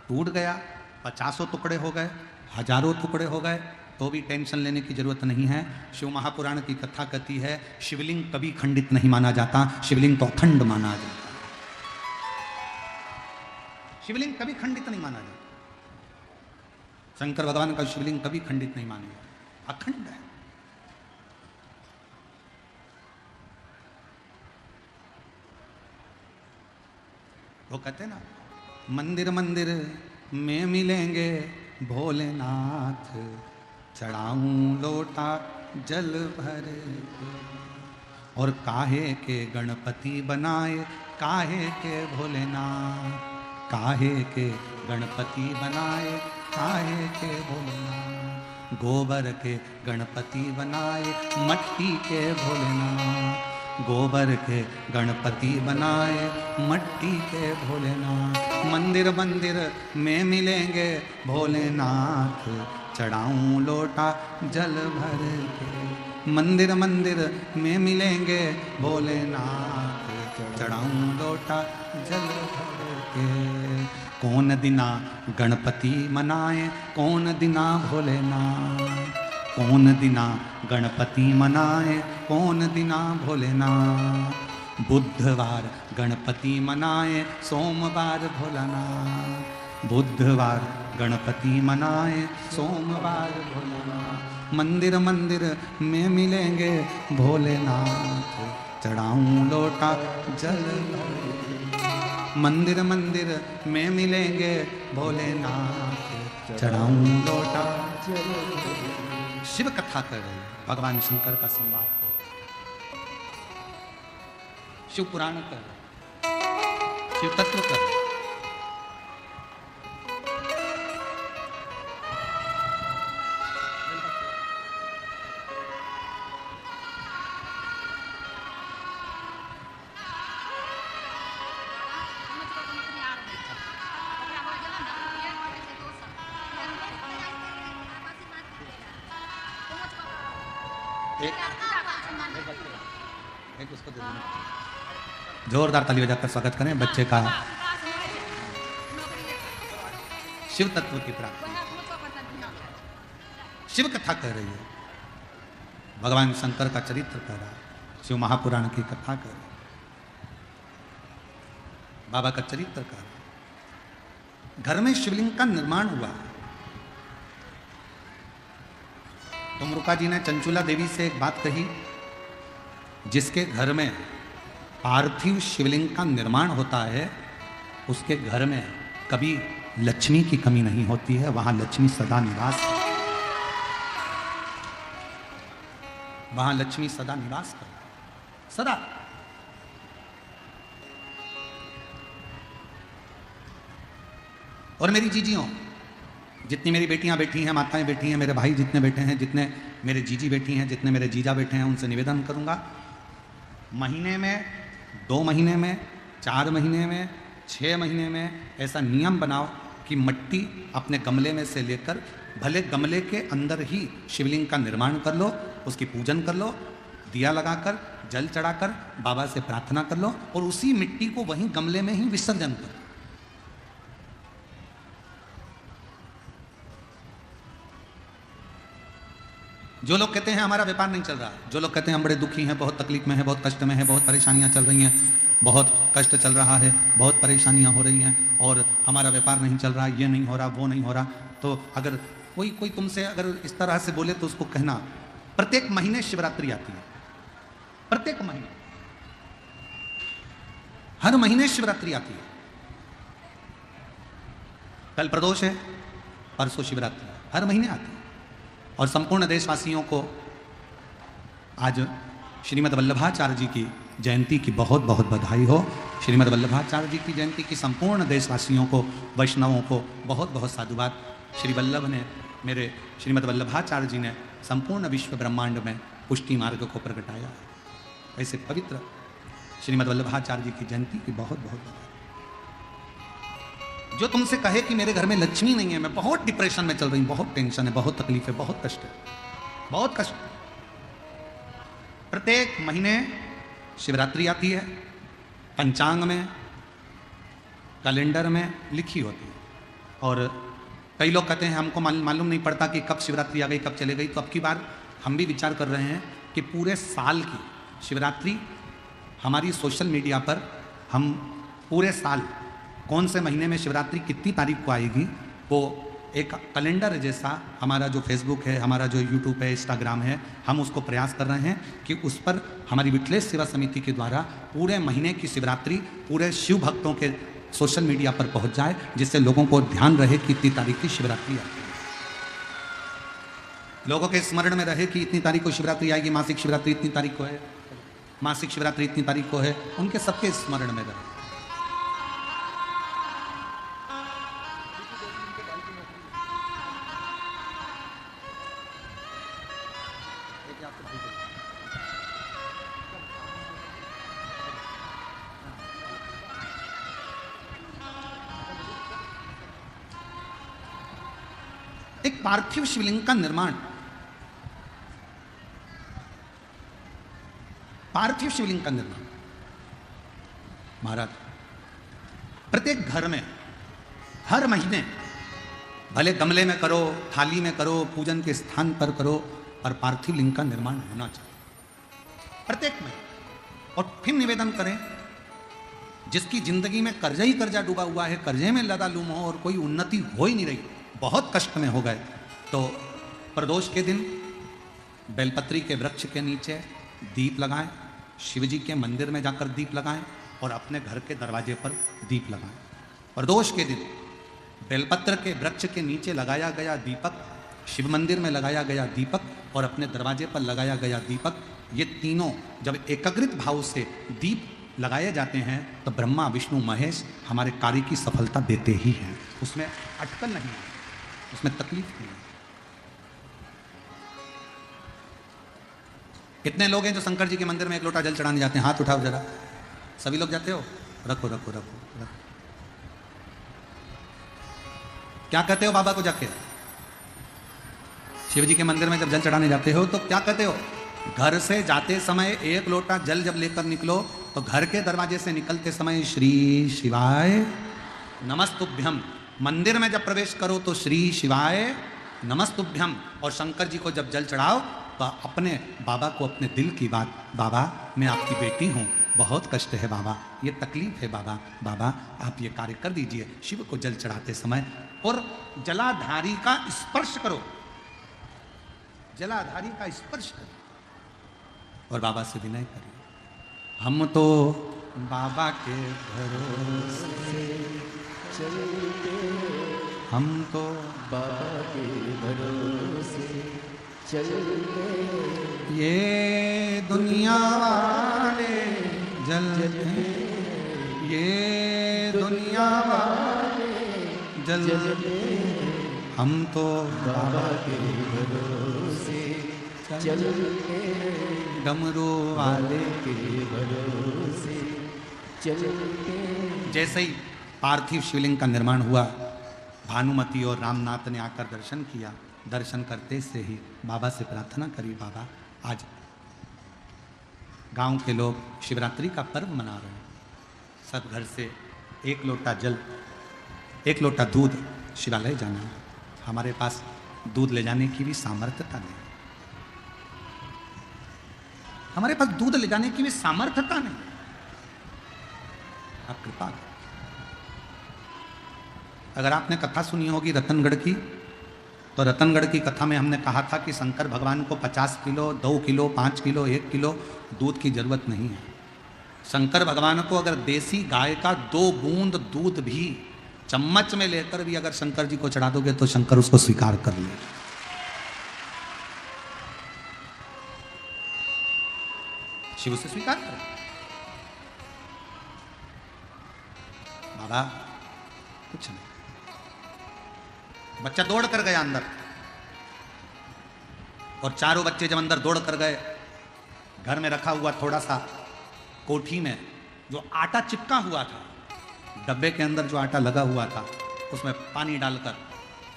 टूट गया, 50 टुकड़े हो गए, 1000 टुकड़े हो गए, तो भी टेंशन लेने की जरूरत नहीं है। शिव महापुराण की कथा कहती है, शिवलिंग कभी खंडित नहीं माना जाता, शिवलिंग तो अखंड माना जाता। शिवलिंग कभी खंडित नहीं माना जाता। शंकर भगवान का शिवलिंग कभी खंडित नहीं मानेगा, अखंड है। वो कहते ना, मंदिर मंदिर में मिलेंगे भोलेनाथ, चढ़ाऊं लोटा जल भर के। और काहे के गणपति बनाए, काहे के भोलेनाथ, काहे के गणपति बनाए, काहे के भोलेनाथ। गोबर के गणपति बनाए, मट्टी के भोलेनाथ, गोबर के गणपति बनाए, मट्टी के भोलेनाथ। मंदिर मंदिर में मिलेंगे भोलेनाथ, चढ़ाऊं लोटा जल भर के। मंदिर मंदिर में मिलेंगे भोलेनाथ, चढ़ाऊं लोटा जल भर के। कौन दिना गणपति मनाए, कौन दिना भोलेनाथ, कौन दिना गणपति मनाए, कौन दिना भोलेनाथ। बुधवार गणपति मनाए, सोमवार भोलानाथ, बुधवार गणपति मनाए, सोमवार भोलेनाथ, मंदिर मंदिर में मिलेंगे भोलेनाथ, चढ़ाऊं लोटा जल, मंदिर मंदिर में मिलेंगे भोलेनाथ, चढ़ाऊं लोटा जल। शिव कथा कर रहे हैं, भगवान शंकर का संवाद कर रहे हैं, शिव पुराण कर रहे हैं, शिव तत्व कर रहे हैं। एक उसको दे देना। जोरदार ताली बजाकर स्वागत करें बच्चे का। शिव तत्व की प्राप्ति, शिव कथा कह रही है, भगवान शंकर का चरित्र कह रहा है, शिव महापुराण की कथा कह रही है, बाबा का चरित्र कह रहा है। घर में शिवलिंग का निर्माण हुआ है। तुमरुका जी ने चंचुला देवी से एक बात कही, जिसके घर में पार्थिव शिवलिंग का निर्माण होता है उसके घर में कभी लक्ष्मी की कमी नहीं होती है, वहां लक्ष्मी सदा निवास, वहां लक्ष्मी सदा निवास कर, सदा। और मेरी जीजियों, जितनी मेरी बेटियां बैठी हैं, माताएं बैठी हैं, मेरे भाई जितने बैठे हैं, जितने मेरे जीजी बैठी हैं, जितने मेरे जीजा बैठे हैं, उनसे निवेदन करूंगा, महीने में, 2 महीने में, 4 महीने में, 6 महीने में ऐसा नियम बनाओ कि मिट्टी अपने गमले में से लेकर, भले गमले के अंदर ही शिवलिंग का निर्माण कर लो, उसकी पूजन कर लो, दिया लगाकर, जल चढ़ाकर बाबा से प्रार्थना कर लो, और उसी मिट्टी को वहीं गमले में ही विसर्जन करो। जो लोग कहते हैं हमारा व्यापार नहीं चल रहा, जो लोग कहते हैं हम बड़े दुखी हैं, बहुत तकलीफ में हैं, बहुत कष्ट में हैं, बहुत परेशानियां चल रही हैं, बहुत कष्ट चल रहा है, बहुत परेशानियां हो रही हैं और हमारा व्यापार नहीं चल रहा, ये नहीं हो रहा, वो नहीं हो रहा, तो अगर कोई तुमसे अगर इस तरह से बोले तो उसको कहना, प्रत्येक महीने शिवरात्रि आती है, प्रत्येक महीने, हर महीने शिवरात्रि आती है। कल प्रदोष है, परसों शिवरात्रि, हर महीने आती है। और संपूर्ण देशवासियों को आज श्रीमद् वल्लभाचार्य जी की जयंती की बहुत बहुत बधाई हो। श्रीमद् वल्लभाचार्य जी की जयंती की संपूर्ण देशवासियों को, वैष्णवों को बहुत बहुत साधुवाद। श्री वल्लभ ने, मेरे श्रीमद् वल्लभाचार्य जी ने संपूर्ण विश्व ब्रह्मांड में पुष्टि मार्ग को प्रगटाया। ऐसे पवित्र श्रीमद् वल्लभाचार्य जी की जयंती की बहुत बहुत बधाई। जो तुमसे कहे कि मेरे घर में लक्ष्मी नहीं है, मैं बहुत डिप्रेशन में चल रही हूं, बहुत टेंशन है, बहुत तकलीफ है, बहुत कष्ट है, बहुत कष्ट, प्रत्येक महीने शिवरात्रि आती है, पंचांग में, कैलेंडर में लिखी होती है। और कई लोग कहते हैं हमको मालूम नहीं पड़ता कि कब शिवरात्रि आ गई, कब चले गई। तो अब की बार हम भी विचार कर रहे हैं कि पूरे साल की शिवरात्रि हमारी सोशल मीडिया पर हम पूरे साल कौन से महीने में शिवरात्रि कितनी तारीख को आएगी, वो एक कैलेंडर जैसा हमारा जो फेसबुक है, हमारा जो यूट्यूब है, इंस्टाग्राम है, हम उसको प्रयास कर रहे हैं कि उस पर हमारी विठलेश सेवा समिति के द्वारा पूरे महीने की शिवरात्रि पूरे शिव भक्तों के सोशल मीडिया पर पहुंच जाए, जिससे लोगों को ध्यान रहे कि इतनी तारीख की शिवरात्रि आती है, लोगों के स्मरण में रहे कि इतनी तारीख को शिवरात्रि आएगी, मासिक शिवरात्रि इतनी तारीख को है, मासिक शिवरात्रि इतनी तारीख को है, उनके सबके स्मरण में रहे। एक पार्थिव शिवलिंग का निर्माण, पार्थिव शिवलिंग का निर्माण महाराज प्रत्येक घर में हर महीने, भले गमले में करो, थाली में करो, पूजन के स्थान पर करो, पर पार्थिव लिंग का निर्माण होना चाहिए प्रत्येक में। और फिर निवेदन करें, जिसकी जिंदगी में कर्जा ही कर्जा डूबा हुआ है, कर्जे में लदा लूम हो और कोई उन्नति हो ही नहीं रही, बहुत कष्ट में हो गए, तो प्रदोष के दिन बेलपत्री के वृक्ष के नीचे दीप लगाएं, शिव जी के मंदिर में जाकर दीप लगाएं और अपने घर के दरवाजे पर दीप लगाएं। प्रदोष के दिन बेलपत्र के वृक्ष के नीचे लगाया गया दीपक, शिव मंदिर में लगाया गया दीपक और अपने दरवाजे पर लगाया गया दीपक, ये तीनों जब एकाग्रित भाव से दीप लगाए जाते हैं तो ब्रह्मा विष्णु महेश हमारे कार्य की सफलता देते ही हैं, उसमें अटकल नहीं है, उसमें तकलीफ नहीं है। कितने लोग हैं जो शंकर जी के मंदिर में एक लोटा जल चढ़ाने जाते हैं? हाथ उठाओ जरा, सभी लोग जाते हो? रखो रखो रखो रखो। क्या कहते हो बाबा को जाके? शिव जी के मंदिर में जब जल चढ़ाने जाते हो तो क्या कहते हो? घर से जाते समय एक लोटा जल जब लेकर निकलो तो घर के दरवाजे से निकलते समय श्री शिवाय नमस्तुभ्यम, मंदिर में जब प्रवेश करो तो श्री शिवाय नमस्तुभ्यम, और शंकर जी को जब जल चढ़ाओ तो अपने बाबा को अपने दिल की बात, बाबा मैं आपकी बेटी हूँ, बहुत कष्ट है बाबा, ये तकलीफ है बाबा, बाबा आप ये कार्य कर दीजिए। शिव को जल चढ़ाते समय और जलाधारी का स्पर्श करो, जलाधारी का स्पर्श करो और बाबा से विनय करिए, हम तो बाबा के भरोसे चलते, हम तो बाबा के भरोसे चलते, ये दुनिया वाले जलते हैं, ये दुनिया वाले जलते हैं, हम तो बाबा के भरोसे चलते, डमरू वाले के भरोसे चलते। जैसे ही पार्थिव शिवलिंग का निर्माण हुआ, भानुमति और रामनाथ ने आकर दर्शन किया, दर्शन करते से ही बाबा से प्रार्थना करी, बाबा आज गांव के लोग शिवरात्रि का पर्व मना रहे हैं, सब घर से एक लोटा जल, एक लोटा दूध शिवालय जाना है, हमारे पास दूध ले जाने की भी सामर्थ्यता नहीं, हमारे पास दूध ले जाने की भी सामर्थ्यता नहीं, आप कृपा करें। अगर आपने कथा सुनी होगी रतनगढ़ की, तो रतनगढ़ की कथा में हमने कहा था कि शंकर भगवान को 50 किलो, 2 किलो, 5 किलो, 1 किलो दूध की जरूरत नहीं है। शंकर भगवान को अगर देसी गाय का 2 बूंद दूध भी चम्मच में लेकर भी अगर शंकर जी को चढ़ा दोगे तो शंकर उसको स्वीकार कर ले। शिव से स्वीकार कर। बाबा कुछ नहीं, बच्चा दौड़ कर गया अंदर, और चारों बच्चे जब अंदर दौड़ कर गए, घर में रखा हुआ थोड़ा सा कोठी में जो आटा चिपका हुआ था, डब्बे के अंदर जो आटा लगा हुआ था, उसमें पानी डालकर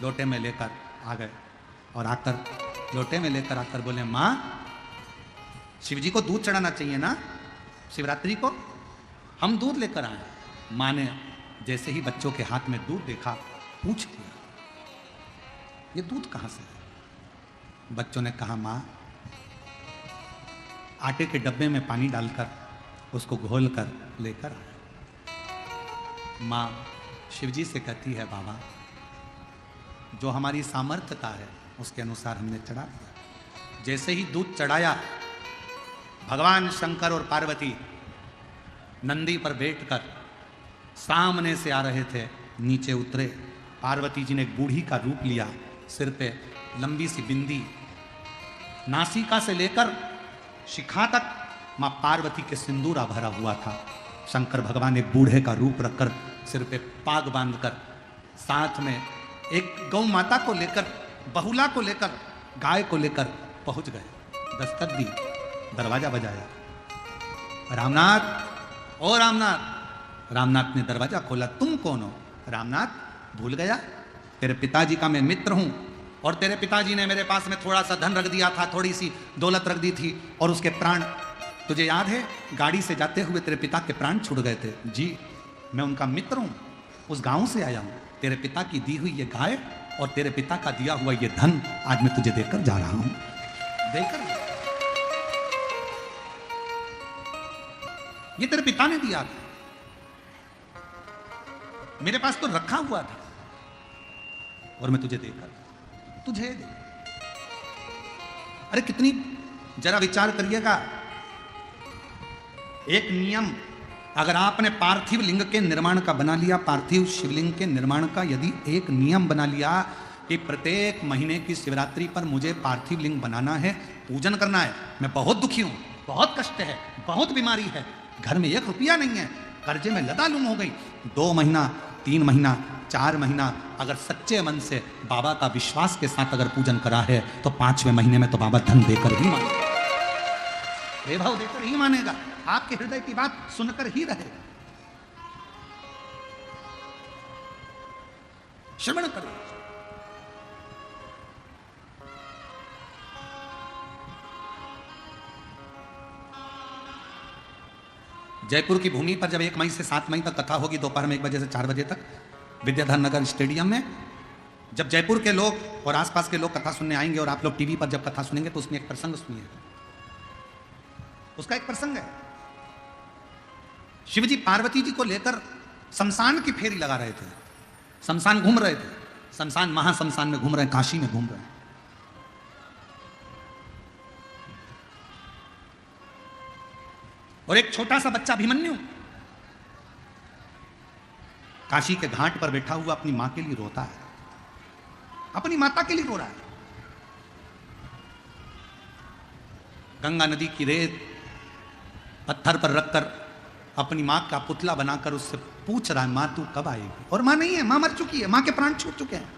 लोटे में लेकर आ गए, और आकर लोटे में लेकर आकर बोले, माँ शिव जी को दूध चढ़ाना चाहिए ना शिवरात्रि को, हम दूध लेकर आए। माँ ने जैसे ही बच्चों के हाथ में दूध देखा, पूछ लिया ये दूध कहाँ से है? बच्चों ने कहा, माँ आटे के डब्बे में पानी डालकर उसको घोल कर लेकर आए। माँ शिवजी से कहती है, बाबा जो हमारी सामर्थ्यता है उसके अनुसार हमने चढ़ा दिया। जैसे ही दूध चढ़ाया, भगवान शंकर और पार्वती नंदी पर बैठकर सामने से आ रहे थे, नीचे उतरे। पार्वती जी ने एक बूढ़ी का रूप लिया, सिर पे लंबी सी बिंदी, नासिका से लेकर शिखा तक मां पार्वती के सिंदूरा भरा हुआ था। शंकर भगवान एक बूढ़े का रूप रखकर सिर पे पाग बांधकर, साथ में एक गौ माता को लेकर, बहुला को लेकर, गाय को लेकर पहुंच गए। दस्तक दी, दरवाजा बजाया, रामनाथ, ओ रामनाथ। रामनाथ ने दरवाजा खोला। तुम कौन हो? रामनाथ भूल गया, तेरे पिताजी का मैं मित्र हूं, और तेरे पिताजी ने मेरे पास में थोड़ा सा धन रख दिया था, थोड़ी सी दौलत रख दी थी, और उसके प्राण तुझे याद है? गाड़ी से जाते हुए तेरे पिता के प्राण छूट गए थे। जी मैं उनका मित्र हूं, उस गांव से आया हूं। तेरे पिता की दी हुई ये गाय और तेरे पिता का दिया हुआ ये धन आज मैं तुझे देकर जा रहा हूं। देकर ये तेरे पिता ने दिया था, मेरे पास तो रखा हुआ था और मैं तुझे देकर तुझे दे। अरे कितनी, जरा विचार करिएगा, एक नियम अगर आपने पार्थिव लिंग के निर्माण का बना लिया, पार्थिव शिवलिंग के निर्माण का यदि एक नियम बना लिया कि प्रत्येक महीने की शिवरात्रि पर मुझे पार्थिव लिंग बनाना है, पूजन करना है। मैं बहुत दुखी हूं, बहुत कष्ट है, बहुत बीमारी है, घर में 1 रुपया नहीं है, कर्जे में लदालुम हो गई, 2 महीना 3 महीना 4 महीना अगर सच्चे मन से बाबा का विश्वास के साथ अगर पूजन करा है तो 5वें महीने में तो बाबा धन देकर ही मानेगा, वैभव देकर ही मानेगा, आपके हृदय की बात सुनकर ही रहेगा। श्रवण करो। जयपुर की भूमि पर जब 1 मई से 7 मई तक कथा होगी, दोपहर में 1 बजे से 4 बजे तक विद्याधर नगर स्टेडियम में, जब जयपुर के लोग और आसपास के लोग कथा सुनने आएंगे और आप लोग टीवी पर जब कथा सुनेंगे तो उसमें एक प्रसंग सुनिए। उसका एक प्रसंग है, शिवजी पार्वती जी को लेकर शमशान की फेरी लगा रहे थे, शमशान घूम रहे थे, शमशान महाशमशान में घूम रहे हैं, काशी में घूम रहे हैं। और एक छोटा सा बच्चा अभिमन्यु काशी के घाट पर बैठा हुआ अपनी मां के लिए रोता है, अपनी माता के लिए रो रहा है। गंगा नदी की रेत पत्थर पर रखकर अपनी मां का पुतला बनाकर उससे पूछ रहा है, मां तू कब आएगी? और मां नहीं है, मां मर चुकी है, मां के प्राण छूट चुके हैं।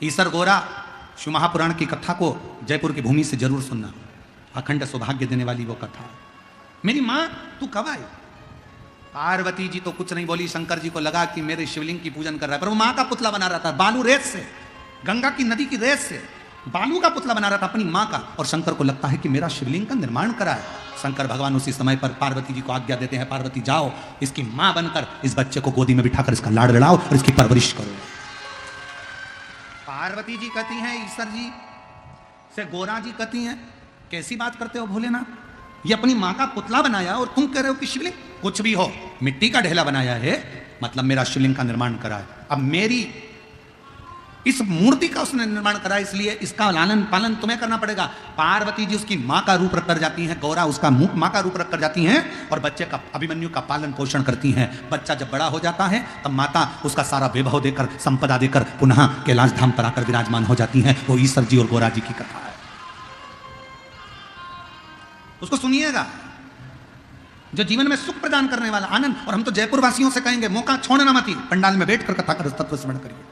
ईसर गोरा शिव महापुराण की कथा को जयपुर की भूमि से जरूर सुनना, अखंड सौभाग्य देने वाली वो कथा है। मेरी मां तू कब आई? पार्वती जी तो कुछ नहीं बोली, शंकर जी को लगा कि मेरे शिवलिंग की पूजन कर रहा है, पर वो मां का पुतला बना रहा था, बालू रेत से, गंगा की नदी की रेत से बालू का पुतला बना रहा था अपनी मां का। और शंकर को लगता है कि मेरा शिवलिंग का निर्माण करा है। शंकर भगवान उसी समय पर पार्वती जी को आज्ञा देते हैं, पार्वती जाओ इसकी मां बनकर इस बच्चे को गोदी में बिठाकर इसका लाड़ लड़ाओ और इसकी परवरिश करो। पार्वती जी कहती हैं ईश्वर जी से, गोरा जी कहती हैं कैसी बात करते हो भोलेनाथ, ये अपनी मां का पुतला बनाया और तुम कह रहे हो कि शिवलिंग? कुछ भी हो, मिट्टी का ढेला बनाया है, मतलब मेरा शिवलिंग का निर्माण करा है। अब मेरी इस मूर्ति का उसने निर्माण करा, इसलिए इसका लालन पालन तुम्हें करना पड़ेगा। पार्वती जी उसकी मां का रूप रख कर जाती हैं, गौरा उसका मां का रूप रख कर जाती हैं और बच्चे का, अभिमन्यु का पालन पोषण करती हैं। बच्चा जब बड़ा हो जाता है तब माता उसका सारा वैभव देकर, संपदा देकर पुनः कैलाश धाम पर आकर विराजमान हो जाती हैं। वो ईश्वर जी और गौरा जी की कथा है, उसको सुनिएगा, जो जीवन में सुख प्रदान करने वाला आनंद। और हम तो जयपुर वासियों से कहेंगे, मौका छोड़ना मत, पंडाल में बैठकर कथा कर तत्व स्मरण करिए।